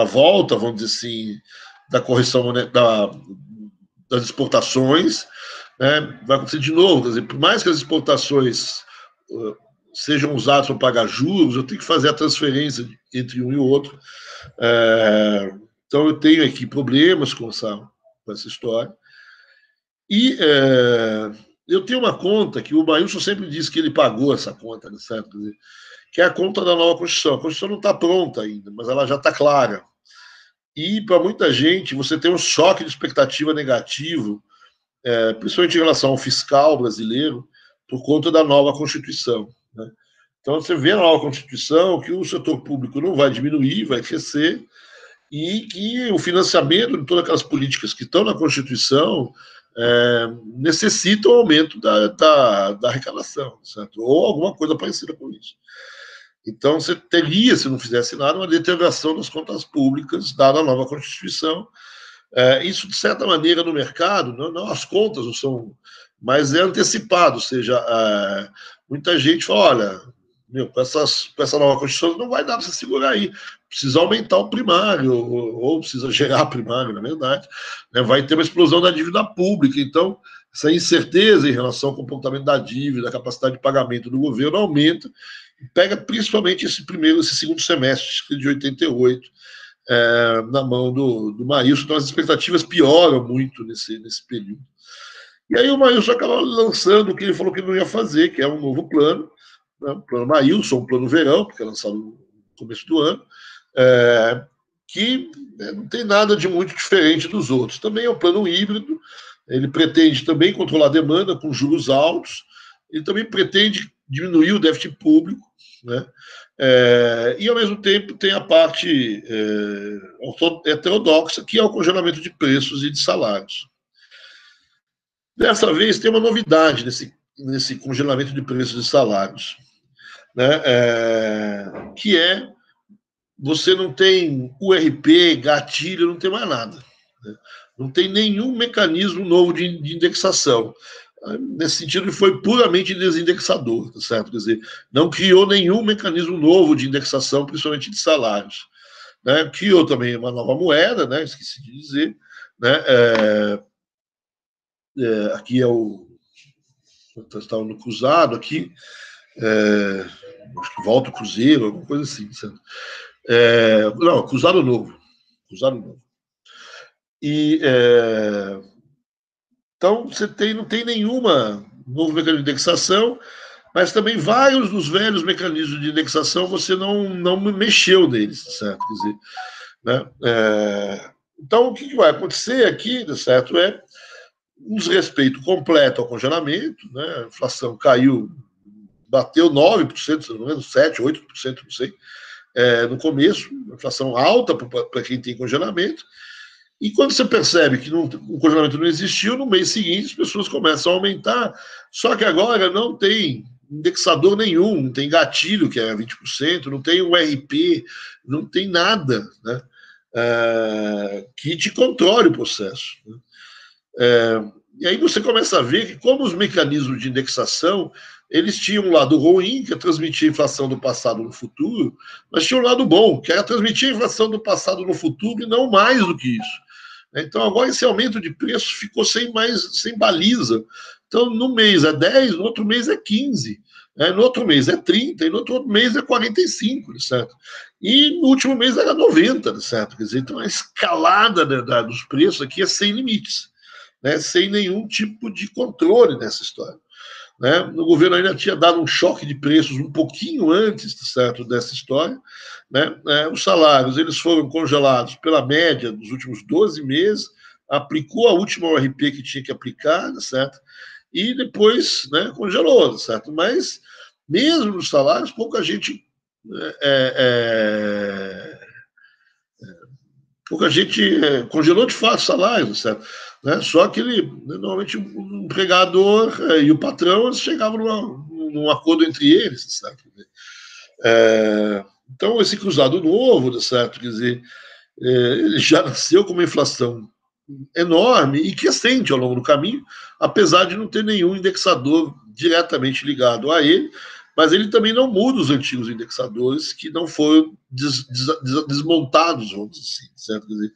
volta, vamos dizer assim, da correção monetária, das exportações, né? Vai acontecer de novo, quer dizer, por mais que as exportações sejam usadas para pagar juros, eu tenho que fazer a transferência entre um e o outro. Então, eu tenho aqui problemas com essa história. E eu tenho uma conta que o Maílson sempre disse que ele pagou essa conta, certo? Que é a conta da nova Constituição. A Constituição não está pronta ainda, mas ela já está clara. E, para muita gente, você tem um choque de expectativa negativo, principalmente em relação ao fiscal brasileiro, por conta da nova Constituição. Né? Então, você vê na nova Constituição que o setor público não vai diminuir, vai crescer, e que o financiamento de todas aquelas políticas que estão na Constituição necessitam um aumento da arrecadação, certo? Ou alguma coisa parecida com isso. Então, você teria, se não fizesse nada, uma deterioração das contas públicas, dada a nova Constituição. Isso, de certa maneira, no mercado, não as contas não são, mas é antecipado, ou seja, muita gente fala, olha, com essa nova Constituição não vai dar para você segurar aí. Precisa aumentar o primário, ou precisa gerar primário, na verdade. Né? Vai ter uma explosão da dívida pública. Então, essa incerteza em relação ao comportamento da dívida, a capacidade de pagamento do governo aumenta, e pega principalmente esse segundo semestre de 88, na mão do Maílson. Então, as expectativas pioram muito nesse período. E aí o Maílson acaba lançando o que ele falou que não ia fazer, que é um novo plano, né? O plano Maílson, um plano verão, porque é lançado no começo do ano, que não tem nada de muito diferente dos outros. Também é um plano híbrido, ele pretende também controlar a demanda com juros altos, ele também pretende diminuir o déficit público, né? E, ao mesmo tempo, tem a parte heterodoxa, que é o congelamento de preços e de salários. Dessa vez, tem uma novidade nesse congelamento de preços e salários, né? Que você não tem URP, gatilho, não tem mais nada. Né? Não tem nenhum mecanismo novo de indexação. Nesse sentido, ele foi puramente desindexador, tá certo? Quer dizer, não criou nenhum mecanismo novo de indexação, principalmente de salários. Né? Criou também uma nova moeda, né? Esqueci de dizer, né? Aqui é o... Estava no cruzado aqui, acho que volta o Cruzeiro, alguma coisa assim. Certo? Não, cruzado novo. Cruzado novo. E, então, não tem nenhuma novo mecanismo de indexação, mas também vários dos velhos mecanismos de indexação você não mexeu neles, certo? Quer dizer, né? Então, o que vai acontecer aqui, certo, um desrespeito completo ao congelamento, né? A inflação caiu, bateu 9%, se não me engano, 7%, 8%, não sei, no começo, inflação alta para quem tem congelamento, e quando você percebe que o congelamento não existiu, no mês seguinte as pessoas começam a aumentar, só que agora não tem indexador nenhum, não tem gatilho, que é 20%, não tem URP, não tem nada, né? Que te controle o processo. Né? E aí você começa a ver que, como os mecanismos de indexação, eles tinham um lado ruim, que é transmitir a inflação do passado no futuro, mas tinha um lado bom, que era transmitir a inflação do passado no futuro e não mais do que isso. Então, agora esse aumento de preço ficou sem baliza. Então, no mês é 10, no outro mês é 15, no outro mês é 30, e no outro mês é 45, certo? E no último mês era 90, certo? Quer dizer, então a escalada dos preços aqui é sem limites. Né, sem nenhum tipo de controle nessa história. Né? O governo ainda tinha dado um choque de preços um pouquinho antes, certo, dessa história. Né? Os salários eles foram congelados pela média dos últimos 12 meses, aplicou a última ORP que tinha que aplicar, certo? E depois, né, congelou, certo? Mas, mesmo nos salários, pouca gente congelou de fato salários, certo? Né? Só que normalmente o empregador e o patrão eles chegavam num acordo entre eles, certo? Então, esse cruzado novo, certo? Quer dizer, ele já nasceu com uma inflação enorme e crescente ao longo do caminho, apesar de não ter nenhum indexador diretamente ligado a ele, mas ele também não muda os antigos indexadores que não foram desmontados, vamos dizer assim, certo? Quer dizer,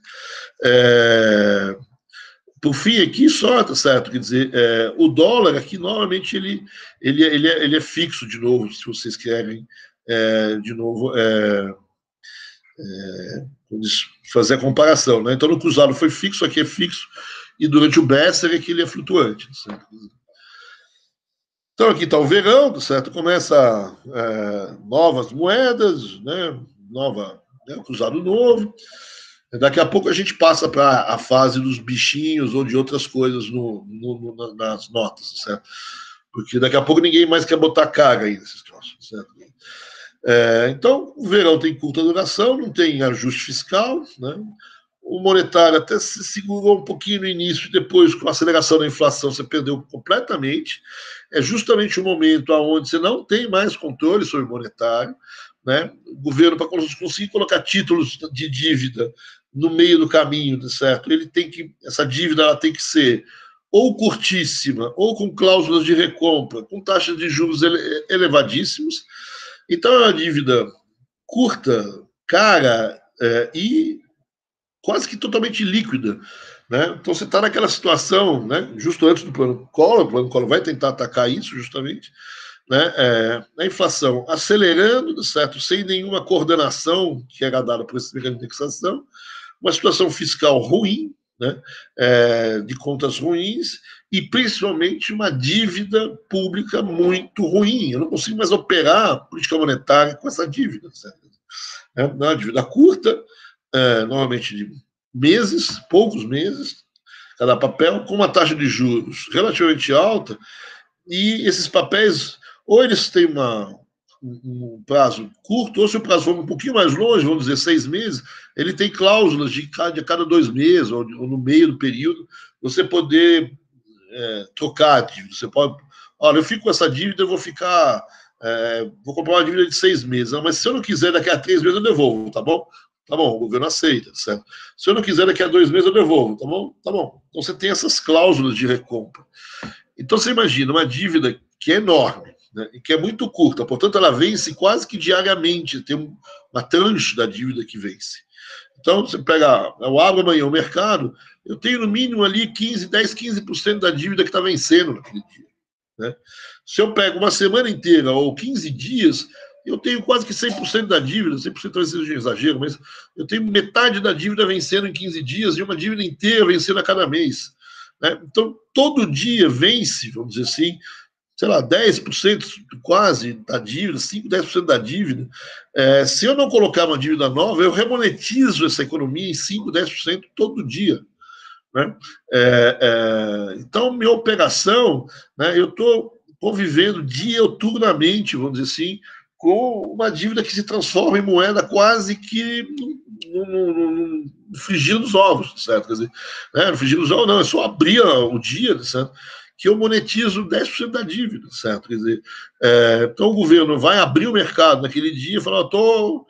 por fim, aqui só, tá certo? Quer dizer, o dólar aqui, novamente, ele é fixo, de novo, se vocês querem, de novo, fazer a comparação. Né? Então, no cruzado foi fixo, aqui é fixo, e durante o Besser aqui ele é flutuante, certo? Então, aqui está o verão, certo? Começa novas moedas, né? Cruzado novo. Daqui a pouco a gente passa para a fase dos bichinhos ou de outras coisas nas notas, certo? Porque daqui a pouco ninguém mais quer botar carga aí nesses troços, certo? Então, o verão tem curta duração, não tem ajuste fiscal, né? O monetário até se segurou um pouquinho no início, depois, com a aceleração da inflação, você perdeu completamente. É justamente o momento onde você não tem mais controle sobre o monetário, né? O governo, para conseguir colocar títulos de dívida no meio do caminho, certo? Essa dívida ela tem que ser ou curtíssima, ou com cláusulas de recompra, com taxas de juros elevadíssimas, Então, é uma dívida curta, cara, e quase que totalmente líquida. Né? Então, você está naquela situação, né, justo antes do plano Collor, o plano Collor vai tentar atacar isso justamente, né, a inflação acelerando, certo, sem nenhuma coordenação que era dada por esse mecanismo de indexação, uma situação fiscal ruim, né, de contas ruins, e principalmente uma dívida pública muito ruim. Eu não consigo mais operar política monetária com essa dívida. Certo? É uma dívida curta, normalmente de meses, poucos meses, cada papel, com uma taxa de juros relativamente alta, e esses papéis, ou eles têm um prazo curto, ou se o prazo for um pouquinho mais longe, vamos dizer 6 meses, ele tem cláusulas de cada 2 meses, ou no meio do período, você poder trocar a dívida. Você pode, olha, eu fico com essa dívida, eu vou ficar, vou comprar uma dívida de 6 meses, mas se eu não quiser, daqui a 3 meses eu devolvo, tá bom? Tá bom, o governo aceita, certo? Se eu não quiser, daqui a 2 meses eu devolvo, tá bom? Tá bom. Então você tem essas cláusulas de recompra. Então você imagina uma dívida que é enorme, né, e que é muito curta, portanto ela vence quase que diariamente, tem uma tranche da dívida que vence. Então você pega, eu abro amanhã o mercado, eu tenho no mínimo ali 10, 15% da dívida que está vencendo naquele dia. Né? Se eu pego uma semana inteira ou 15 dias, eu tenho quase que 100% da dívida, 100% talvez seja um exagero, mas eu tenho metade da dívida vencendo em 15 dias e uma dívida inteira vencendo a cada mês. Né? Então, todo dia vence, vamos dizer assim, sei lá, 10% quase da dívida, 5, 10% da dívida. Se eu não colocar uma dívida nova, eu remonetizo essa economia em 5, 10% todo dia. Né? Então, minha operação, né, eu estou convivendo diuturnamente, vamos dizer assim, com uma dívida que se transforma em moeda quase que no frigir dos ovos, certo? Quer dizer, no frigir dos ovos não, é só abrir o dia, certo? Que eu monetizo 10% da dívida, certo? Quer dizer, então o governo vai abrir o mercado naquele dia e falar, estou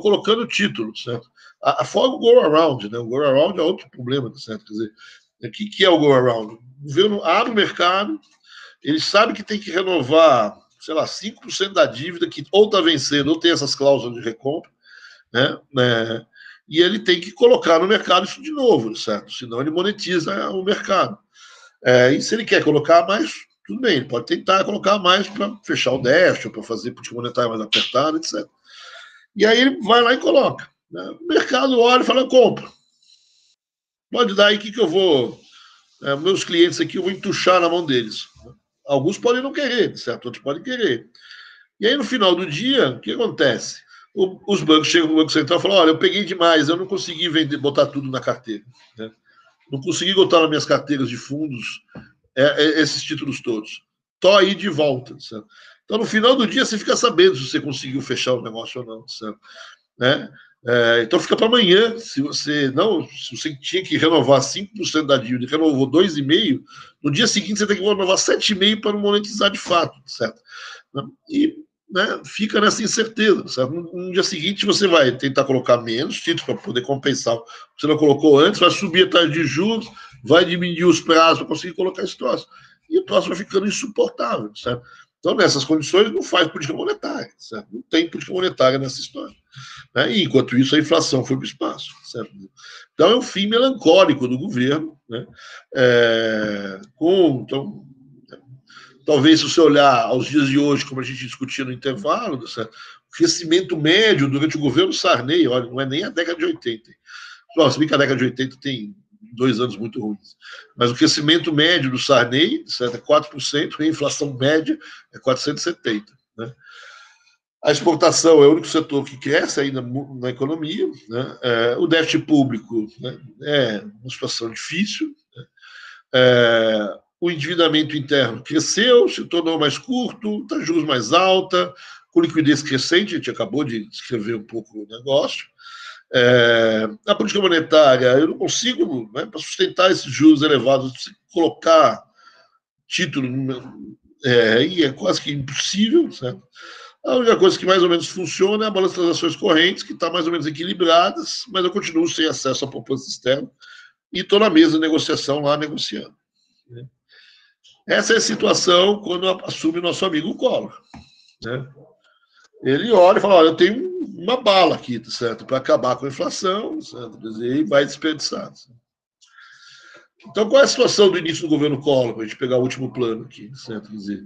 colocando título, certo? A forma o go-around, né? O go-around é outro problema, certo? Quer dizer, o que é o go-around? O governo abre o mercado, ele sabe que tem que renovar, sei lá, 5% da dívida que ou está vencendo ou tem essas cláusulas de recompra, né? E ele tem que colocar no mercado isso de novo, certo? Senão ele monetiza o mercado. E se ele quer colocar mais, tudo bem, ele pode tentar colocar mais para fechar o déficit, para fazer política monetária mais apertada, etc. E aí ele vai lá e coloca. Né? O mercado olha e fala, compra. Pode dar aí que eu vou... meus clientes aqui, eu vou entuchar na mão deles. Alguns podem não querer, certo? Outros podem querer. E aí, no final do dia, o que acontece? Os bancos chegam no Banco Central e falam, olha, eu peguei demais, eu não consegui vender, botar tudo na carteira. Né? Não consegui botar nas minhas carteiras de fundos esses títulos todos. Tô aí de volta. Certo? Então, no final do dia, você fica sabendo se você conseguiu fechar o negócio ou não. Certo? Né? Então fica para amanhã. Se você tinha que renovar 5% da dívida e renovou 2,5%, no dia seguinte você tem que renovar 7,5% para não monetizar de fato, certo? E fica nessa incerteza, certo? No dia seguinte você vai tentar colocar menos títulos para poder compensar o que você não colocou antes, vai subir a taxa de juros, vai diminuir os prazos para conseguir colocar esse troço. E o troço vai ficando insuportável, certo? Então, nessas condições, não faz política monetária, certo? Não tem política monetária nessa história. Né? E, enquanto isso, a inflação foi para o espaço. Certo? Então, é um fim melancólico do governo. Né? Então, talvez, se você olhar aos dias de hoje, como a gente discutia no intervalo, certo? O crescimento médio durante o governo Sarney, olha, não é nem a década de 80. Bom, se bem que a década de 80 tem 2 anos muito ruins. Mas o crescimento médio do Sarney, certo, é 4%, e a inflação média é 470%. Né? A exportação é o único setor que cresce ainda na economia. Né? O déficit público, né, é uma situação difícil. Né? O endividamento interno cresceu, se tornou mais curto, está juros mais alta, com liquidez crescente, a gente acabou de descrever um pouco o negócio. A política monetária, eu não consigo, né, para sustentar esses juros elevados, colocar título, e é quase que impossível, certo? A única coisa que mais ou menos funciona é a balança das ações correntes, que está mais ou menos equilibradas, mas eu continuo sem acesso à poupança externa e estou na mesa de negociação lá negociando. Né? Essa é a situação quando assume nosso amigo Collor. Né? Ele olha e fala, olha, eu tenho uma bala aqui, certo? Para acabar com a inflação, certo? E vai desperdiçar. Então, qual é a situação do início do governo Collor? Para a gente pegar o último plano aqui, certo? Quer dizer,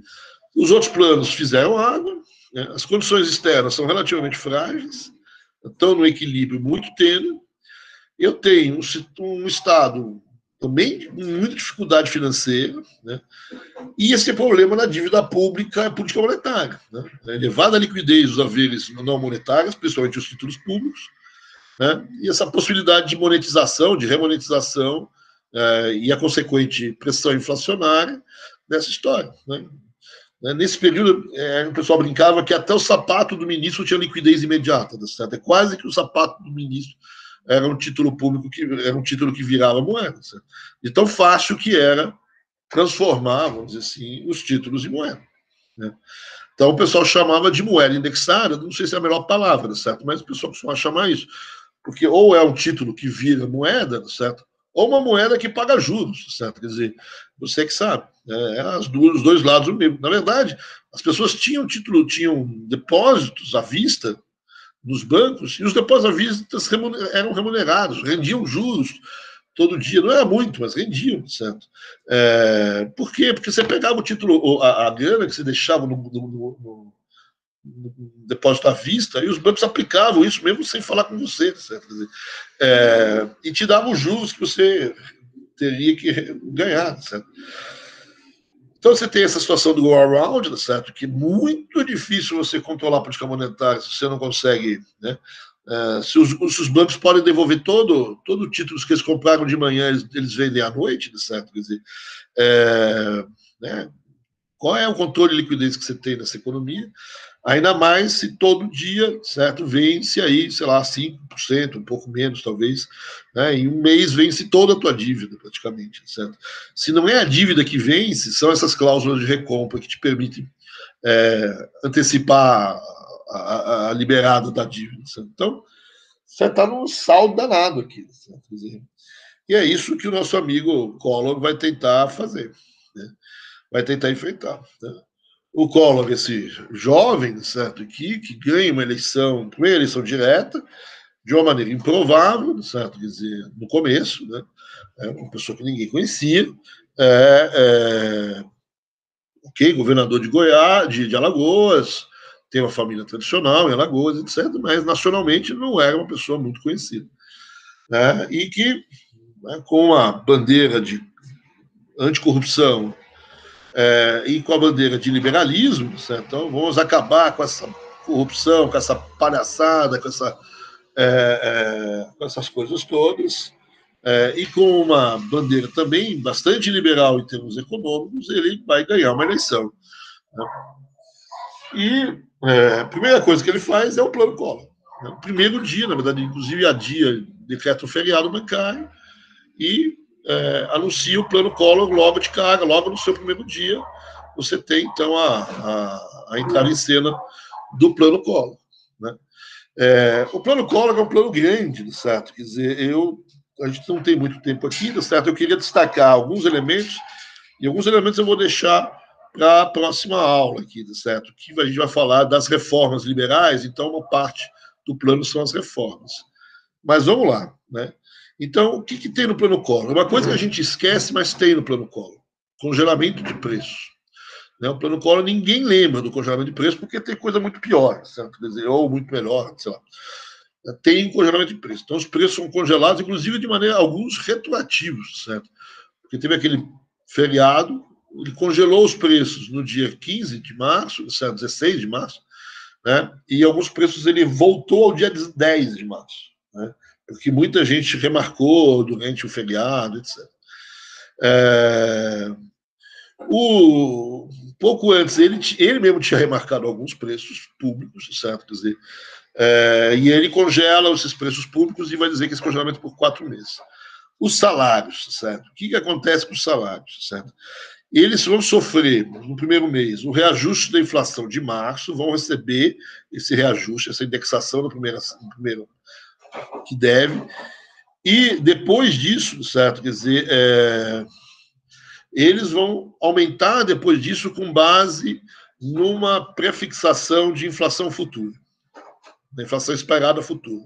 os outros planos fizeram água, né? As condições externas são relativamente frágeis, estão no equilíbrio muito tênue. Eu tenho um Estado também com muita dificuldade financeira, né? E esse problema na dívida pública é política monetária. Né? A elevada liquidez dos haveres não monetários, principalmente os títulos públicos, né? E essa possibilidade de monetização, de remonetização, e a consequente pressão inflacionária dessa história. Né? Nesse período, o pessoal brincava que até o sapato do ministro tinha liquidez imediata. Certo? É quase que o sapato do ministro era um título público, era um título que virava moeda. Certo? De tão fácil que era transformar, vamos dizer assim, os títulos em moeda. Né? Então o pessoal chamava de moeda indexada, não sei se é a melhor palavra, certo? Mas o pessoal costuma chamar isso, porque ou é um título que vira moeda, certo? Ou uma moeda que paga juros, certo? Quer dizer, você que sabe, os dois lados do mesmo. Na verdade, as pessoas tinham depósitos à vista nos bancos, e os depósitos à vista eram remunerados, rendiam juros todo dia, não era muito, mas rendiam, certo? Por quê? Porque você pegava o título, a grana que você deixava no depósito à vista, e os bancos aplicavam isso mesmo sem falar com você, certo? Quer dizer, e te davam os juros que você teria que ganhar, certo? Então você tem essa situação do go around, certo? Que é muito difícil você controlar a política monetária se você não consegue, né? Se os bancos podem devolver todo o título que eles compraram de manhã, eles vendem à noite, certo? Quer dizer, né? Qual é o controle de liquidez que você tem nessa economia? Ainda mais se todo dia, certo, vence aí, sei lá, 5%, um pouco menos, talvez, né? Em um mês vence toda a tua dívida, praticamente, certo? Se não é a dívida que vence, são essas cláusulas de recompra que te permitem antecipar a liberada da dívida, certo? Então, você está num saldo danado aqui, certo? E é isso que o nosso amigo Collor vai tentar fazer, né? Vai tentar enfrentar, né? O Collor, esse jovem, certo, aqui, que ganha uma eleição, primeira eleição direta, de uma maneira improvável, certo, quer dizer, no começo, né, uma pessoa que ninguém conhecia, ok, governador de Goiás, de Alagoas, tem uma família tradicional em Alagoas, etc., mas nacionalmente não era uma pessoa muito conhecida. Né, e que, né, com a bandeira de anticorrupção, e com a bandeira de liberalismo, certo? Então vamos acabar com essa corrupção, com essa palhaçada, com essas coisas todas, e com uma bandeira também bastante liberal em termos econômicos, ele vai ganhar uma eleição. Né? E a primeira coisa que ele faz é o plano Collor. Né? O primeiro dia, na verdade, inclusive decreta um feriado bancário e anuncia o plano Collor logo de cara, logo no seu primeiro dia, você tem, então, a entrada em cena do plano Collor. Né? O plano Collor é um plano grande, certo? Quer dizer, a gente não tem muito tempo aqui, certo? Eu queria destacar alguns elementos, e alguns elementos eu vou deixar para a próxima aula aqui, certo? Que a gente vai falar das reformas liberais, então uma parte do plano são as reformas. Mas vamos lá, né? Então, o que tem no plano Collor? Uma coisa que a gente esquece, mas tem no plano Collor: congelamento de preços. Né? O plano Collor, ninguém lembra do congelamento de preços porque tem coisa muito pior, certo? Quer dizer, ou muito melhor, sei lá. Tem congelamento de preços. Então, os preços são congelados, inclusive de maneira, alguns retroativos, certo? Porque teve aquele feriado, ele congelou os preços no dia 15 de março, certo? 16 de março, né? E alguns preços ele voltou ao dia 10 de março, né? Porque muita gente remarcou durante o feriado, etc. Pouco antes, ele mesmo tinha remarcado alguns preços públicos, certo? Quer dizer, e ele congela esses preços públicos e vai dizer que esse congelamento é por 4 meses. Os salários, certo? O que acontece com os salários, certo? Eles vão sofrer, no primeiro mês, o reajuste da inflação de março, vão receber esse reajuste, essa indexação no primeiro que deve, e depois disso, certo? Quer dizer, eles vão aumentar depois disso com base numa prefixação de inflação futura, da inflação esperada futura.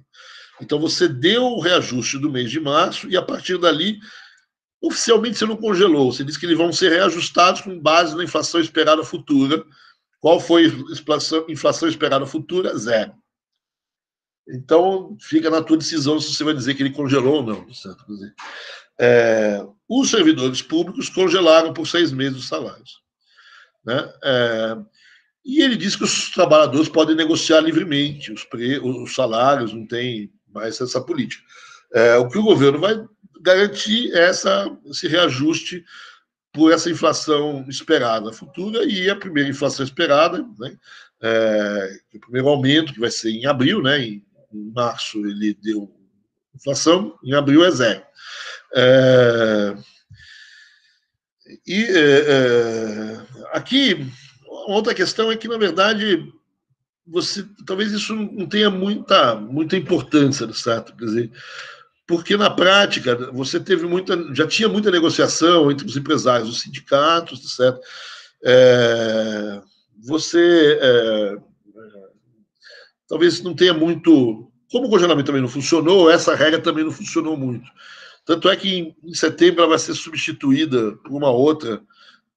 Então, você deu o reajuste do mês de março e, a partir dali, oficialmente você não congelou. Você disse que eles vão ser reajustados com base na inflação esperada futura. Qual foi a inflação esperada futura? 0. Então, fica na tua decisão se você vai dizer que ele congelou ou não. Certo? Os servidores públicos congelaram por 6 meses os salários. Né? E ele disse que os trabalhadores podem negociar livremente os salários, não tem mais essa política. O que o governo vai garantir é esse reajuste por essa inflação esperada futura, e a primeira inflação esperada, né, o primeiro aumento, que vai ser em abril, né, em março ele deu inflação, em abril é 0. Aqui, outra questão é que, na verdade, talvez isso não tenha muita importância, certo? Quer dizer, porque na prática você já tinha muita negociação entre os empresários, os sindicatos, certo? Talvez não tenha muito. Como o congelamento também não funcionou, essa regra também não funcionou muito. Tanto é que em setembro ela vai ser substituída por uma outra,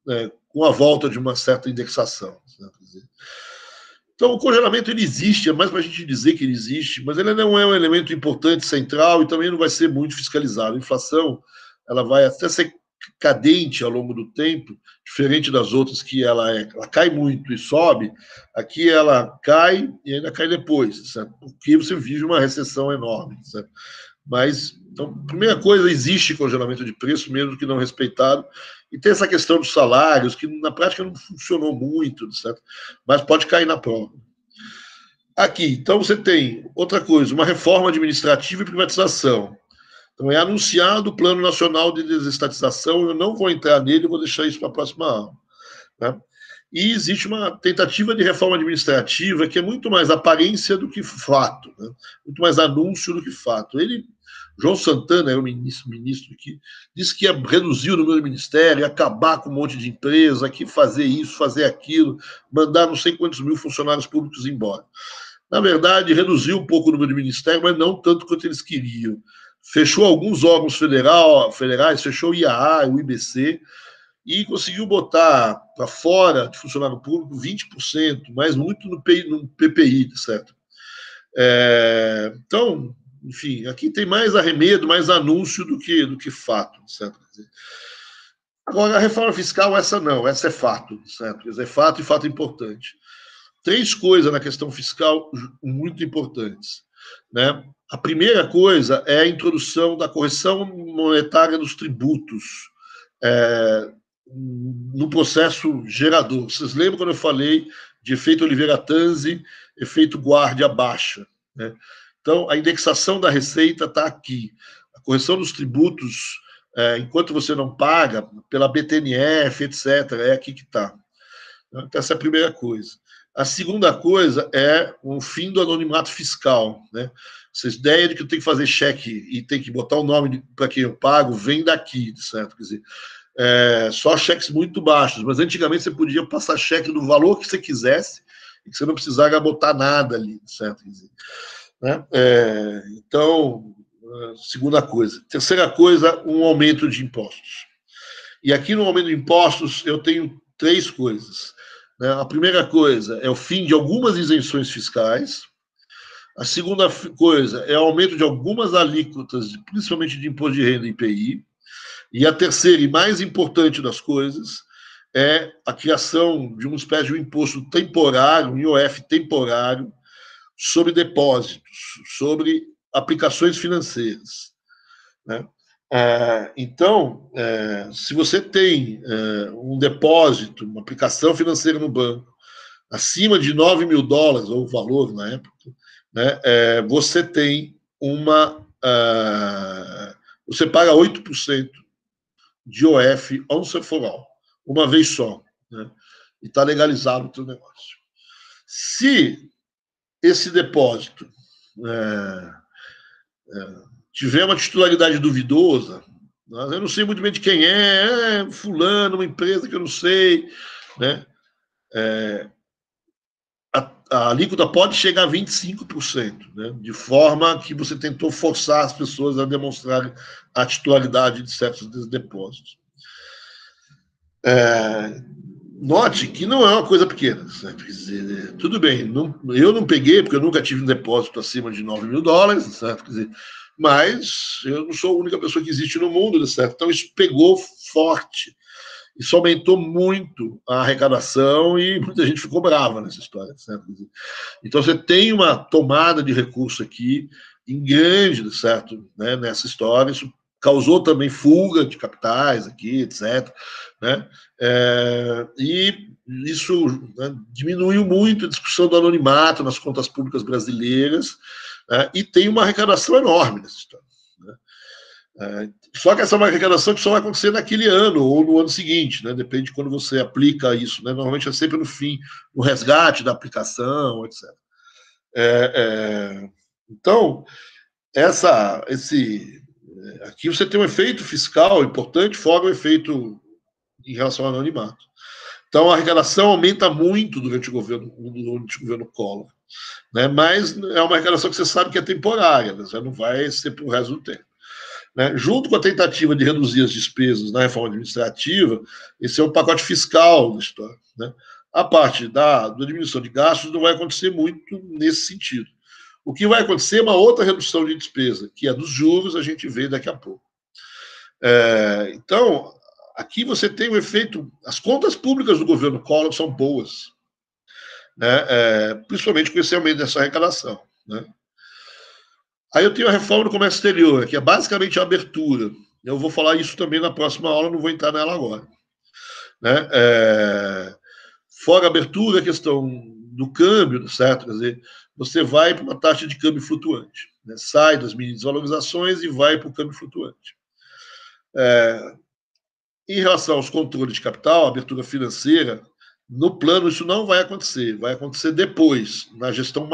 né, com a volta de uma certa indexação. Certo? Então, o congelamento ele existe, é mais para a gente dizer que ele existe, mas ele não é um elemento importante, central, e também não vai ser muito fiscalizado. A inflação ela vai até ser cadente ao longo do tempo, diferente das outras que ela cai muito e sobe, aqui ela cai e ainda cai depois, certo? Porque você vive uma recessão enorme. Certo? Mas, então, primeira coisa, existe congelamento de preço, mesmo que não respeitado, e tem essa questão dos salários, que na prática não funcionou muito, certo? Mas pode cair na prova. Aqui, então, você tem outra coisa, uma reforma administrativa e privatização. Então, é anunciado o Plano Nacional de Desestatização, eu não vou entrar nele, vou deixar isso para a próxima aula. Né? E existe uma tentativa de reforma administrativa que é muito mais aparência do que fato, né? Muito mais anúncio do que fato. João Santana, era o ministro aqui, disse que ia reduzir o número de ministério, ia acabar com um monte de empresa, aqui fazer isso, fazer aquilo, mandar não sei quantos mil funcionários públicos embora. Na verdade, reduziu um pouco o número de ministérios, mas não tanto quanto eles queriam. Fechou alguns órgãos federais, fechou o IAA, o IBC, e conseguiu botar para fora de funcionário público 20%, mas muito no PPI, certo? Então, enfim, aqui tem mais arremedo, mais anúncio do que fato, certo? Agora, a reforma fiscal, essa não, essa é fato, certo? Quer dizer, é fato e fato importante. 3 coisas na questão fiscal muito importantes, né? A primeira coisa é a introdução da correção monetária dos tributos no processo gerador. Vocês lembram quando eu falei de efeito Oliveira Tanzi, efeito Guardia Baixa, né? Então, a indexação da receita está aqui. A correção dos tributos, enquanto você não paga, pela BTNF, etc., é aqui que está. Então, essa é a primeira coisa. A segunda coisa é o fim do anonimato fiscal, né? Essa ideia de que eu tenho que fazer cheque e tem que botar o nome para quem eu pago vem daqui, certo? Quer dizer, só cheques muito baixos, mas antigamente você podia passar cheque do valor que você quisesse e que você não precisava botar nada ali, certo? Quer dizer, né? Então, segunda coisa. Terceira coisa, um aumento de impostos. E aqui no aumento de impostos eu tenho 3 coisas. Né? A primeira coisa é o fim de algumas isenções fiscais. A segunda coisa é o aumento de algumas alíquotas, principalmente de imposto de renda e IPI. E a terceira e mais importante das coisas é a criação de uma espécie de um imposto temporário, um IOF temporário, sobre depósitos, sobre aplicações financeiras. Né? Então, se você tem um depósito, uma aplicação financeira no banco, acima de $9 mil, ou o valor na época, né, você tem você paga 8% de IOF once for all, uma vez só, né, e está legalizado o teu negócio. Se esse depósito tiver uma titularidade duvidosa, eu não sei muito bem de quem fulano, uma empresa que eu não sei, né? a alíquota pode chegar a 25%, né, de forma que você tentou forçar as pessoas a demonstrarem a titularidade de certos depósitos. Note que não é uma coisa pequena. Né? Quer dizer, tudo bem, eu não peguei, porque eu nunca tive um depósito acima de $9 mil, certo? Quer dizer, mas eu não sou a única pessoa que existe no mundo, certo? Então isso pegou forte. Isso aumentou muito a arrecadação e muita gente ficou brava nessa história. Certo? Então você tem uma tomada de recurso aqui em grande, certo? Né? Nessa história, isso causou também fuga de capitais aqui, etc. Né? E isso, né, diminuiu muito a discussão do anonimato nas contas públicas brasileiras, né? E tem uma arrecadação enorme nessa história. Né? Só que essa é uma arrecadação que só vai acontecer naquele ano ou no ano seguinte, né? Depende de quando você aplica isso. Né? Normalmente é sempre no fim, no resgate da aplicação, etc. Então, aqui você tem um efeito fiscal importante, fora o efeito em relação ao anonimato. Então, a arrecadação aumenta muito durante o governo Collor. Né? Mas é uma arrecadação que você sabe que é temporária, né? Você não vai ser para o resto do tempo. Né? Junto com a tentativa de reduzir as despesas na reforma administrativa, esse é um pacote fiscal da história. Né? A parte da diminuição de gastos não vai acontecer muito nesse sentido. O que vai acontecer é uma outra redução de despesa, que é dos juros, a gente vê daqui a pouco. Então, aqui você tem um efeito... As contas públicas do governo Collor são boas, né? Principalmente com esse aumento dessa arrecadação. Né? Aí eu tenho a reforma do comércio exterior, que é basicamente a abertura. Eu vou falar isso também na próxima aula, não vou entrar nela agora. Né? Fora a abertura, a questão do câmbio, certo? Quer dizer, você vai para uma taxa de câmbio flutuante. Né? Sai das mini desvalorizações e vai para o câmbio flutuante. Em relação aos controles de capital, a abertura financeira, no plano isso não vai acontecer depois, na gestão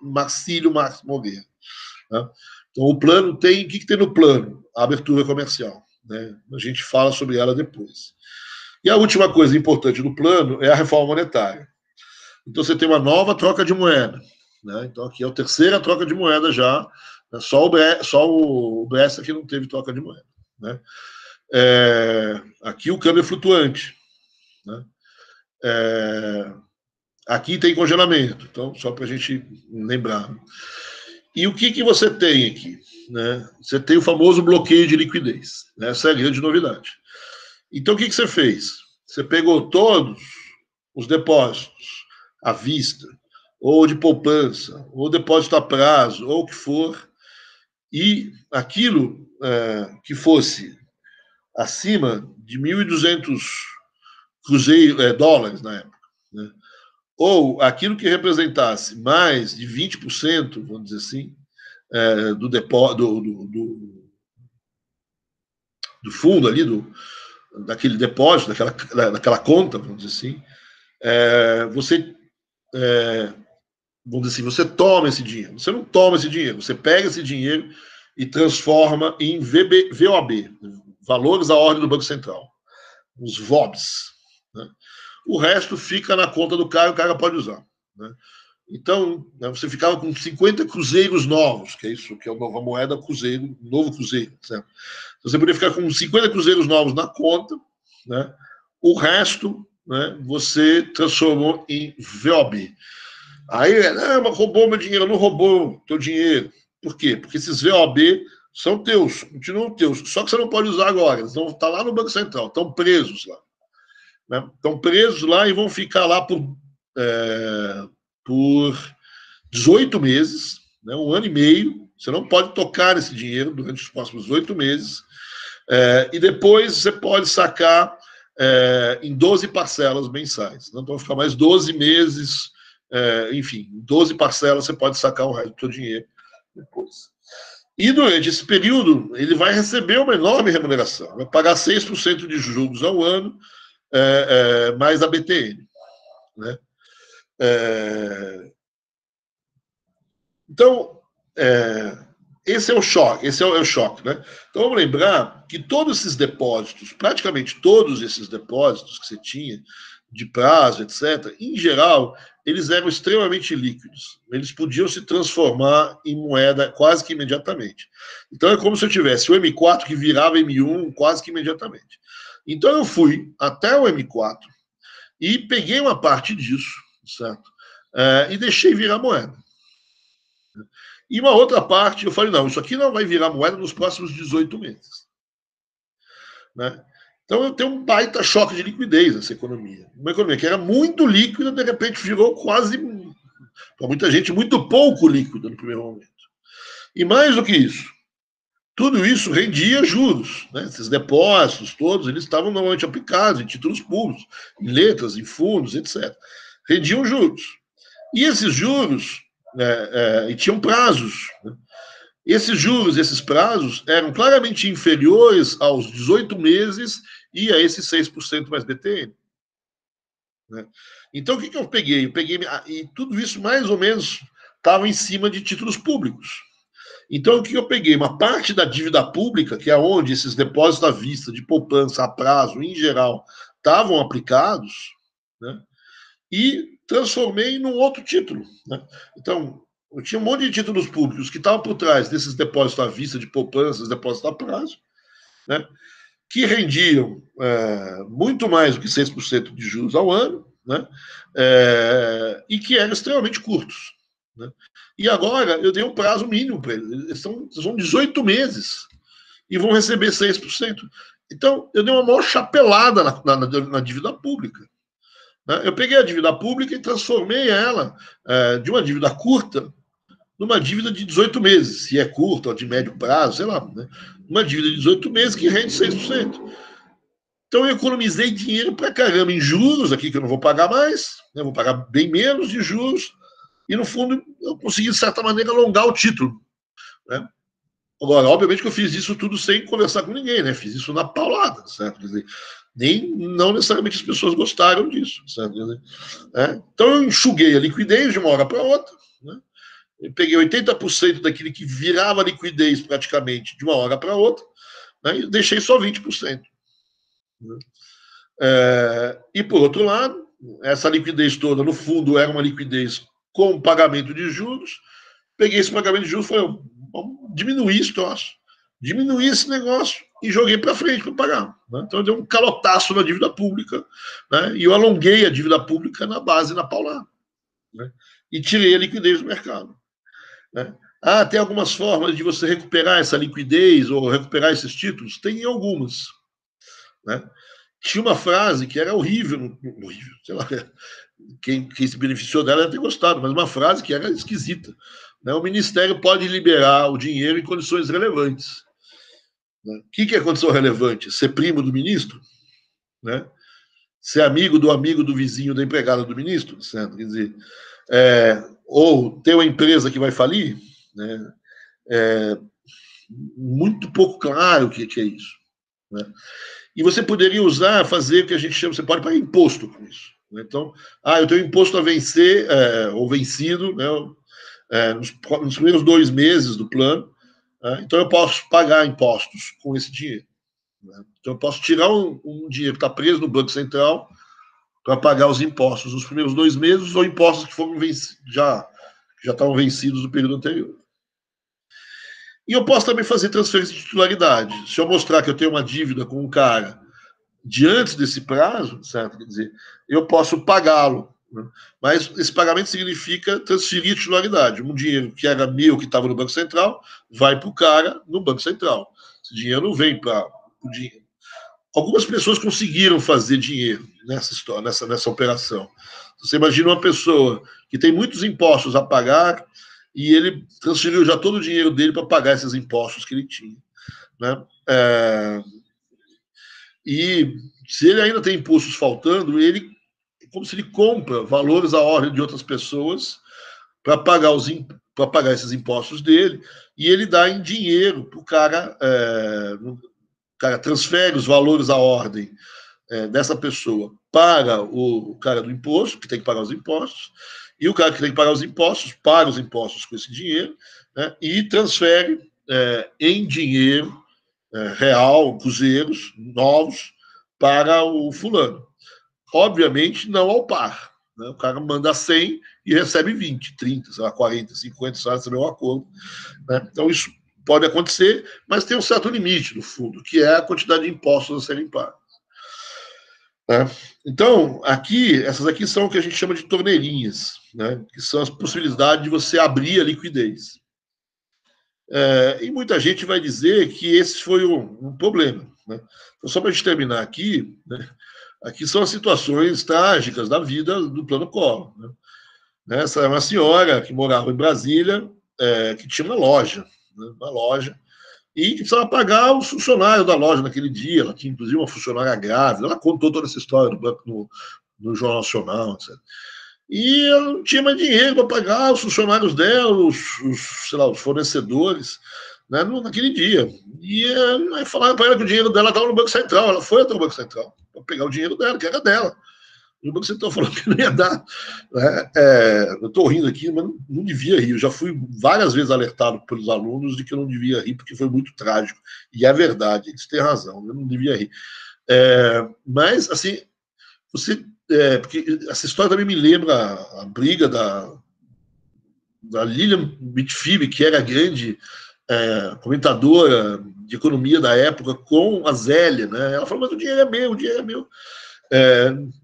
Marcílio Moreira. Né? Então, o plano tem... O que tem no plano? A abertura comercial. Né? A gente fala sobre ela depois. E a última coisa importante do plano é a reforma monetária. Então, você tem uma nova troca de moeda. Né? Então, aqui é a terceira troca de moeda já. Né? Só o Bressa que não teve troca de moeda. Né? Aqui o câmbio é flutuante. Né? Aqui tem congelamento. Então, só para a gente lembrar. E o que você tem aqui? Né? Você tem o famoso bloqueio de liquidez. Né? Essa é a grande novidade. Então, o que você fez? Você pegou todos os depósitos à vista, ou de poupança, ou depósito a prazo, ou o que for, e aquilo que fosse acima de 1.200 dólares na época, né? Ou aquilo que representasse mais de 20%, vamos dizer assim, do fundo ali, daquele depósito, daquela conta, vamos dizer assim, vamos dizer assim, você toma esse dinheiro. Você não toma esse dinheiro, você pega esse dinheiro e transforma em VOB, valores à ordem do Banco Central, os VOBs. Né? O resto fica na conta do cara, o cara pode usar. Né? Então, você ficava com 50 cruzeiros novos, que é isso, que é a nova moeda cruzeiro, novo cruzeiro. Certo? Você poderia ficar com 50 cruzeiros novos na conta, né? O resto, né, você transformou em VOB. Aí, mas roubou meu dinheiro. Não roubou teu dinheiro. Por quê? Porque esses VOB são teus, continuam teus, só que você não pode usar agora. Eles vão estar lá no Banco Central, estão presos lá. Né? Estão presos lá e vão ficar lá por 18 meses, né, 1 ano e meio. Você não pode tocar esse dinheiro durante os próximos 8 meses. E depois você pode sacar em 12 parcelas mensais. Então vai ficar mais 12 meses, enfim, 12 parcelas você pode sacar o resto do seu dinheiro depois. E durante esse período, ele vai receber uma enorme remuneração. Vai pagar 6% de juros ao ano, mais a BTN. Né? Então, esse é o choque, né? Então, vamos lembrar que todos esses depósitos, praticamente todos esses depósitos que você tinha, de prazo, etc., em geral, eles eram extremamente líquidos. Eles podiam se transformar em moeda quase que imediatamente. Então, é como se eu tivesse o M4 que virava M1 quase que imediatamente. Então, eu fui até o M4 e peguei uma parte disso, certo? E deixei virar moeda. E uma outra parte, eu falei, não, isso aqui não vai virar moeda nos próximos 18 meses. Né? Então, eu tenho um baita choque de liquidez nessa economia. Uma economia que era muito líquida, de repente virou quase, para muita gente, muito pouco líquida no primeiro momento. E mais do que isso, tudo isso rendia juros. Né? Esses depósitos todos, eles estavam normalmente aplicados em títulos públicos, em letras, em fundos, etc. Rendiam juros. E esses juros, e tinham prazos. Né? Esses juros, esses prazos, eram claramente inferiores aos 18 meses e a esses 6% mais BTN. Né? Então, o que eu peguei? E tudo isso mais ou menos estava em cima de títulos públicos. Então, o que eu peguei? Uma parte da dívida pública, que é onde esses depósitos à vista, de poupança a prazo, em geral, estavam aplicados, né? E transformei num outro título. Né? Então, eu tinha um monte de títulos públicos que estavam por trás desses depósitos à vista, de poupanças, depósitos a prazo, né? Que rendiam muito mais do que 6% de juros ao ano, né? E que eram extremamente curtos. Né? E agora eu dei um prazo mínimo para eles. Eles são 18 meses e vão receber 6%. Então, eu dei uma maior chapelada na dívida pública. Né? Eu peguei a dívida pública e transformei ela de uma dívida curta numa dívida de 18 meses, se é curta ou de médio prazo, sei lá. Né? Uma dívida de 18 meses que rende 6%. Então, eu economizei dinheiro para caramba em juros aqui, que eu não vou pagar mais, né? Vou pagar bem menos de juros, e, no fundo, eu consegui, de certa maneira, alongar o título. Né? Agora, obviamente que eu fiz isso tudo sem conversar com ninguém, né? Fiz isso na paulada, certo? Quer dizer, não necessariamente as pessoas gostaram disso, certo? Quer dizer, então, eu enxuguei a liquidez de uma hora para outra, né? Eu peguei 80% daquilo que virava liquidez praticamente de uma hora para outra, né? E deixei só 20%. Né? E, por outro lado, essa liquidez toda, no fundo, era uma liquidez com pagamento de juros. Peguei esse pagamento de juros e falei, vamos diminuir esse troço, diminuir esse negócio e joguei para frente para pagar. Né? Então, eu dei um calotaço na dívida pública, né? E eu alonguei a dívida pública na base, na paulada. Né? E tirei a liquidez do mercado. Né? Tem algumas formas de você recuperar essa liquidez ou recuperar esses títulos? Tem algumas. Né? Tinha uma frase que era horrível, sei lá, quem se beneficiou dela deve ter gostado, mas uma frase que era esquisita. Né? O Ministério pode liberar o dinheiro em condições relevantes. Né? O que é condição relevante? Ser primo do ministro? Né? Ser amigo do vizinho da empregada do ministro? Certo? Quer dizer, ou ter uma empresa que vai falir? Né? Muito pouco claro o que é isso. Né? E você poderia fazer o que a gente chama, você pode pagar imposto com isso. Né? Então, eu tenho imposto a vencer, ou vencido, né? Nos primeiros 2 meses do plano, então eu posso pagar impostos com esse dinheiro. Né? Então eu posso tirar um dinheiro que está preso no Banco Central para pagar os impostos nos primeiros 2 meses, ou impostos que foram já estavam vencidos no período anterior. E eu posso também fazer transferência de titularidade. Se eu mostrar que eu tenho uma dívida com um cara de antes desse prazo, certo? Quer dizer, eu posso pagá-lo. Né? Mas esse pagamento significa transferir a titularidade. Um dinheiro que era meu, que estava no Banco Central, vai para o cara no Banco Central. Esse dinheiro não vem para o dinheiro. Algumas pessoas conseguiram fazer dinheiro nessa história, nessa operação. Você imagina uma pessoa que tem muitos impostos a pagar e ele transferiu já todo o dinheiro dele para pagar esses impostos que ele tinha. Né? E se ele ainda tem impostos faltando, ele é como se ele compra valores à ordem de outras pessoas para pagar esses impostos dele, e ele dá em dinheiro para o cara. O cara transfere os valores à ordem dessa pessoa para o cara do imposto, que tem que pagar os impostos, e o cara que tem que pagar os impostos paga os impostos com esse dinheiro, né, e transfere em dinheiro real, cruzeiros novos, para o fulano. obviamente não ao par. Né? O cara manda 100 e recebe 20, 30, sei lá, 40, 50 salários, é um acordo. Né? Então isso pode acontecer, mas tem um certo limite no fundo, que é a quantidade de impostos a serem pagos. Né? Então, essas aqui são o que a gente chama de torneirinhas, né? Que são as possibilidades de você abrir a liquidez. E muita gente vai dizer que esse foi um problema. Né? Então, só para a gente terminar aqui, né? Aqui são as situações trágicas da vida do Plano Collor. Né? Essa é uma senhora que morava em Brasília, que tinha uma loja, né? Uma loja, e que precisava pagar os funcionários da loja naquele dia. Ela tinha, inclusive, uma funcionária grávida. Ela contou toda essa história no Jornal Nacional, etc. E ela não tinha mais dinheiro para pagar os funcionários dela, sei lá, os fornecedores, né, naquele dia. E aí falaram para ela que o dinheiro dela estava no Banco Central. Ela foi até o Banco Central para pegar o dinheiro dela, que era dela. E o Banco Central falou que não ia dar. Né? Eu estou rindo aqui, mas não devia rir. Eu já fui várias vezes alertado pelos alunos de que eu não devia rir, porque foi muito trágico. E é verdade, eles têm razão, eu não devia rir. Mas, assim, porque essa história também me lembra a briga da Lilian Bitfib, que era a grande comentadora de economia da época, com a Zélia. Né? Ela falou, mas o dinheiro é meu, o dinheiro é meu.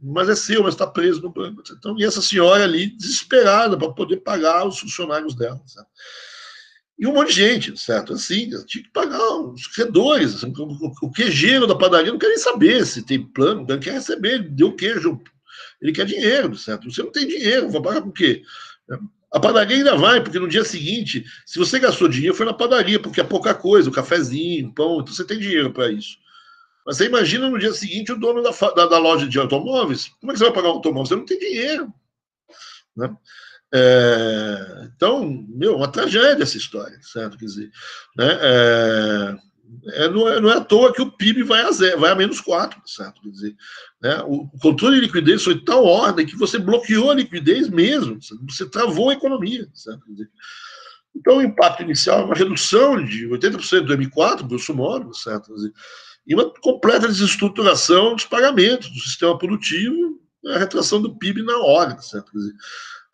Mas é seu, mas está preso no banco. Então, e essa senhora ali, desesperada para poder pagar os funcionários dela. Certo? E um monte de gente, certo? Assim, tinha que pagar os credores. Assim, o queijeiro da padaria não quer nem saber se tem plano, não quer receber, ele deu queijo, ele quer dinheiro, certo? Você não tem dinheiro, vai pagar com o quê? A padaria ainda vai, porque no dia seguinte, se você gastou dinheiro, foi na padaria, porque é pouca coisa, o cafezinho, o pão, então você tem dinheiro para isso. Mas você imagina no dia seguinte o dono da loja de automóveis, como é que você vai pagar um automóvel? Você não tem dinheiro. Né? Então, uma tragédia essa história, certo? Quer dizer, né? Não é à toa que o PIB vai a menos 4, certo? Quer dizer, né? O controle de liquidez foi tão ordem que você bloqueou a liquidez mesmo, você travou a economia, certo? Quer dizer, então, o impacto inicial é uma redução de 80% do M4, grosso modo, certo? Quer dizer, e uma completa desestruturação dos pagamentos do sistema produtivo, a retração do PIB na hora, certo? Quer dizer,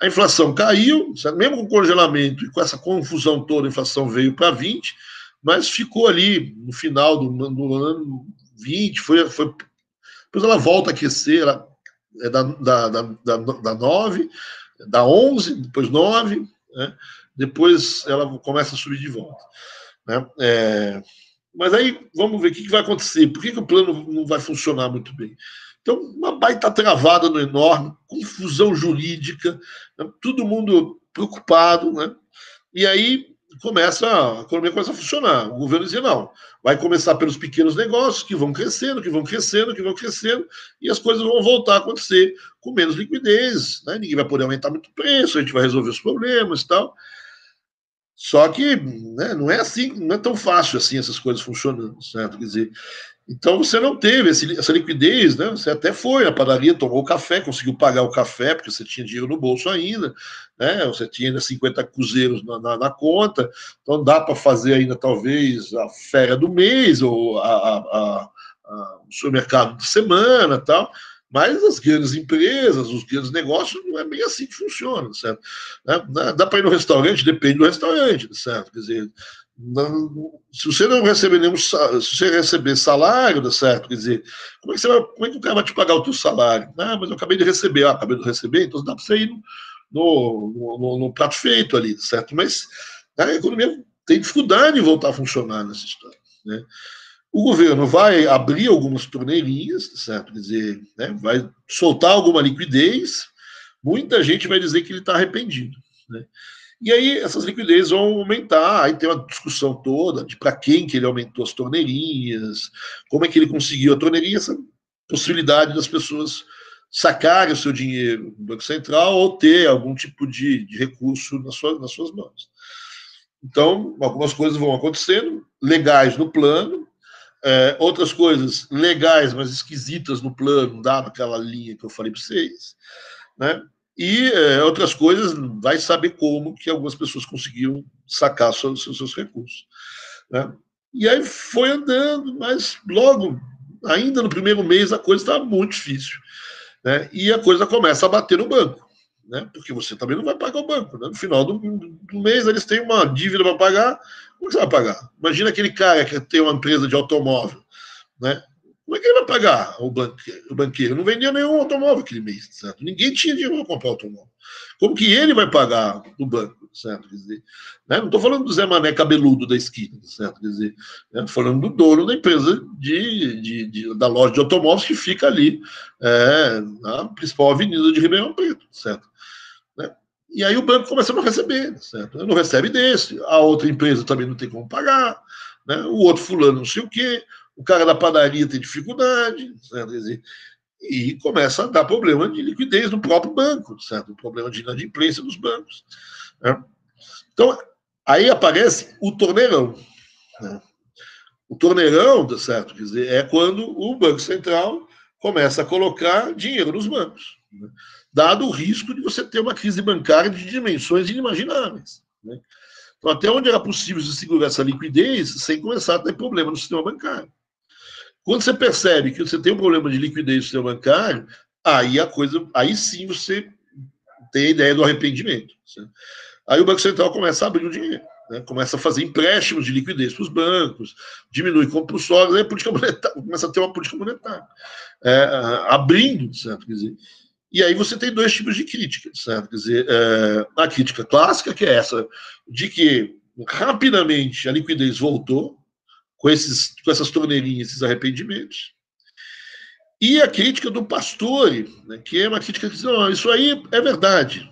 a inflação caiu, certo? Mesmo com o congelamento e com essa confusão toda, a inflação veio para 20, mas ficou ali no final do ano 20, depois ela volta a aquecer, ela é da 9, da 11, depois 9, né? Depois ela começa a subir de volta. Né? Mas aí vamos ver o que vai acontecer. Por que o plano não vai funcionar muito bem? Então, uma baita travada no enorme, confusão jurídica, né? Todo mundo preocupado, né? E aí a economia começa a funcionar. O governo dizia, não, vai começar pelos pequenos negócios que vão crescendo, que vão crescendo, que vão crescendo, e as coisas vão voltar a acontecer com menos liquidez, né? Ninguém vai poder aumentar muito o preço, a gente vai resolver os problemas e tal. Só que, né, não é assim, não é tão fácil assim essas coisas funcionando, certo? Quer dizer, então você não teve essa liquidez, né? Você até foi na padaria, tomou o café, conseguiu pagar o café, porque você tinha dinheiro no bolso ainda, né? Você tinha ainda 50 cruzeiros na conta, então dá para fazer ainda talvez a férias do mês ou o supermercado de semana tal. Mas as grandes empresas, os grandes negócios, não é bem assim que funciona, certo? Dá para ir no restaurante? Depende do restaurante, certo? Quer dizer, se você não receber se você receber salário, certo? Quer dizer, como é que o cara vai te pagar o teu salário? Mas eu acabei de receber. Acabei de receber, então dá para você ir no prato feito ali, certo? Mas a economia tem dificuldade em voltar a funcionar nessa história, né? O governo vai abrir algumas torneirinhas, certo? Quer dizer, né, vai soltar alguma liquidez, muita gente vai dizer que ele está arrependido. Né? E aí essas liquidez vão aumentar, aí tem uma discussão toda de para quem que ele aumentou as torneirinhas, como é que ele conseguiu a torneirinha, essa possibilidade das pessoas sacarem o seu dinheiro no Banco Central ou ter algum tipo de recurso nas suas mãos. Então, algumas coisas vão acontecendo, legais no plano, outras coisas legais, mas esquisitas no plano, dado aquela linha que eu falei para vocês, né? E outras coisas, vai saber como que algumas pessoas conseguiram sacar seus recursos. Né? E aí foi andando, mas logo, ainda no primeiro mês, a coisa estava muito difícil. né? E a coisa começa a bater no banco, né? Porque você também não vai pagar o banco, né? No final do mês eles têm uma dívida para pagar, como você vai pagar? Imagina aquele cara que tem uma empresa de automóvel, né? Como é que ele vai pagar o banqueiro? O banqueiro não vendia nenhum automóvel aquele mês, certo? Ninguém tinha dinheiro para comprar automóvel. Como que ele vai pagar o banco, certo? Quer dizer, né? Não estou falando do Zé Mané cabeludo da esquina, certo? Quer dizer, estou falando do dono da empresa da loja de automóveis que fica ali na principal avenida de Ribeirão Preto, certo? Né? E aí o banco começa a não receber, certo? Não recebe desse, a outra empresa também não tem como pagar, né? O outro fulano não sei o quê, o cara da padaria tem dificuldade, certo? Quer dizer, e começa a dar problema de liquidez no próprio banco, certo? Problema de inadimplência dos bancos. Né? Então, aí aparece o torneirão. Né? O torneirão, certo? Quer dizer, é quando o Banco Central começa a colocar dinheiro nos bancos, né? Dado o risco de você ter uma crise bancária de dimensões inimagináveis. Né? Então, até onde era possível se segurar essa liquidez sem começar a ter problema no sistema bancário. Quando você percebe que você tem um problema de liquidez no sistema bancário, aí a coisa, aí sim você tem a ideia do arrependimento. Certo? Aí o Banco Central começa a abrir o dinheiro, né? Começa a fazer empréstimos de liquidez para os bancos, diminui compulsórios, aí a política monetária começa a ter uma política monetária, abrindo, certo? Quer dizer, e aí você tem dois tipos de crítica, certo? Quer dizer, a crítica clássica, que é essa, de que rapidamente a liquidez voltou, com essas torneirinhas, esses arrependimentos, e a crítica do Pastore, né, que é uma crítica que diz, não, isso aí é verdade,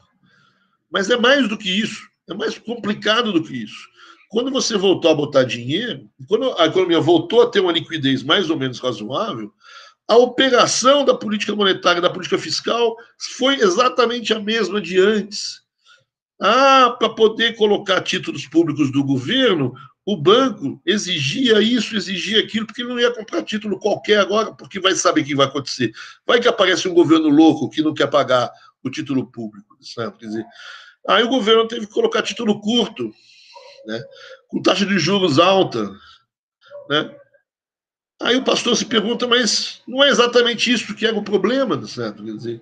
mas é mais do que isso, é mais complicado do que isso. Quando você voltou a botar dinheiro, quando a economia voltou a ter uma liquidez mais ou menos razoável, a operação da política monetária e da política fiscal foi exatamente a mesma de antes. Para poder colocar títulos públicos do governo, o banco exigia isso, exigia aquilo, porque ele não ia comprar título qualquer agora, porque vai saber o que vai acontecer. Vai que aparece um governo louco que não quer pagar o título público, sabe? Quer dizer, aí o governo teve que colocar título curto, né? Com taxa de juros alta, né? Aí o pastor se pergunta, mas não é exatamente isso que era o problema, certo? Quer dizer,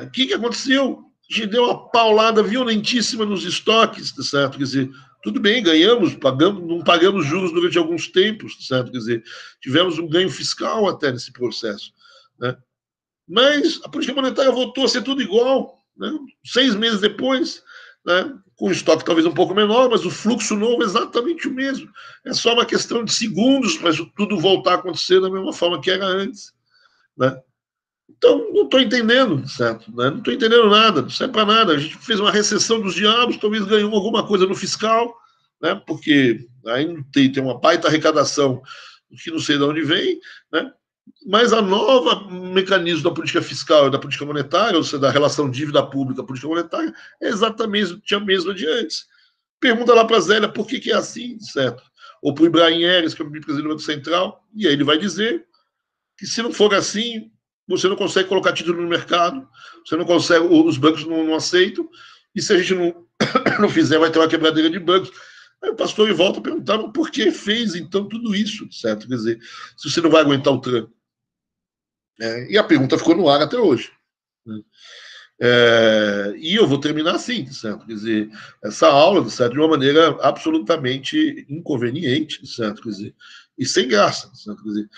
o que aconteceu? A gente deu uma paulada violentíssima nos estoques, certo? Quer dizer, tudo bem, ganhamos, pagamos, não pagamos juros durante alguns tempos, certo? Quer dizer, tivemos um ganho fiscal até nesse processo, né? Mas a política monetária voltou a ser tudo igual, né? 6 meses depois, né? Com o estoque talvez um pouco menor, mas o fluxo novo é exatamente o mesmo. É só uma questão de segundos para tudo voltar a acontecer da mesma forma que era antes, né? Então, não estou entendendo, certo? Né? Não estou entendendo nada, não serve para nada. A gente fez uma recessão dos diabos, talvez ganhou alguma coisa no fiscal, né? Porque aí tem uma baita arrecadação que não sei de onde vem, né? Mas a nova mecanismo da política fiscal e da política monetária, ou seja, da relação dívida pública política monetária, é exatamente a mesma de antes. Pergunta lá para a Zélia por que é assim, certo? Ou para o Ibrahim Eres, que é o presidente do Banco Central, e aí ele vai dizer que se não for assim, você não consegue colocar título no mercado, você não consegue, os bancos não aceitam, e se a gente não fizer, vai ter uma quebradeira de bancos. Aí o pastor em volta perguntava por que fez então tudo isso, certo? Quer dizer, se você não vai aguentar o tranco. E a pergunta ficou no ar até hoje. Né? E eu vou terminar assim, certo? Quer dizer, essa aula, certo, de uma maneira absolutamente inconveniente, certo? Quer dizer, e sem graça, certo? Quer dizer,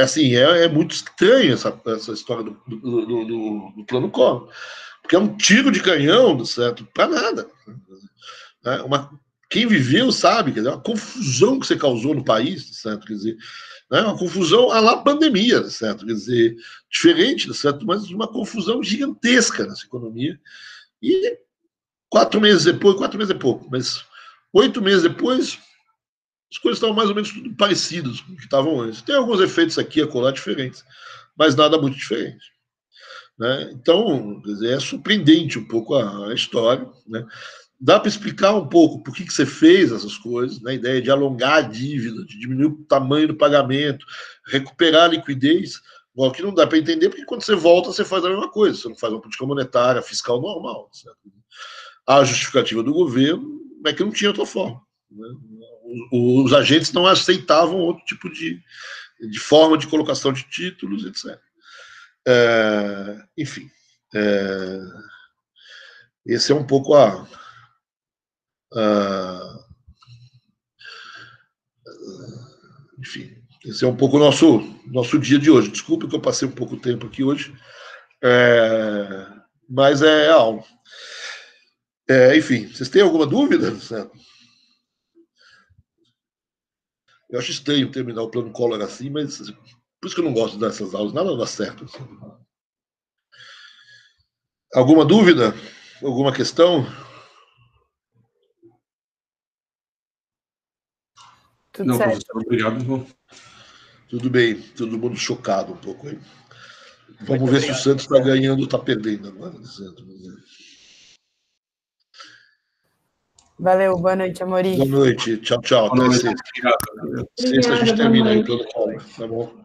assim, é muito estranho essa história do plano Collor, porque é um tiro de canhão, certo? Para nada. Né? Quem viveu sabe, quer dizer, uma confusão que você causou no país, certo? Quer dizer, né? Uma confusão à la pandemia, certo? Quer dizer, diferente, certo? Mas uma confusão gigantesca nessa economia. E 4 meses depois, 4 meses é pouco, mas 8 meses depois, as coisas estavam mais ou menos tudo parecidas com o que estavam antes. Tem alguns efeitos aqui e acolá diferentes, mas nada muito diferente. Né? Então, quer dizer, é surpreendente um pouco a história. Né? Dá para explicar um pouco por que você fez essas coisas, né? A ideia de alongar a dívida, de diminuir o tamanho do pagamento, recuperar a liquidez. O que não dá para entender, porque quando você volta, você faz a mesma coisa, você não faz uma política monetária, fiscal normal. Certo? A justificativa do governo é que não tinha outra forma. Né? os agentes não aceitavam outro tipo de forma de colocação de títulos, etc. Enfim, esse é um pouco enfim, esse é um pouco o nosso dia de hoje. Desculpa que eu passei um pouco tempo aqui hoje, mas é algo. Enfim, vocês têm alguma dúvida? Certo? Eu acho estranho terminar o plano Collor assim, mas por isso que eu não gosto dessas aulas, nada dá certo. Assim. Alguma dúvida? Alguma questão? Tudo não, certo. professor, obrigado. Tudo bem, todo mundo chocado um pouco aí. Vamos ver se o Santos está ganhando ou está perdendo agora. Valeu, boa noite, Amorim. Boa noite, tchau, tchau. Boa Até noite. sexta. Obrigado. Sexta a gente termina aí o plano Collor, tá bom?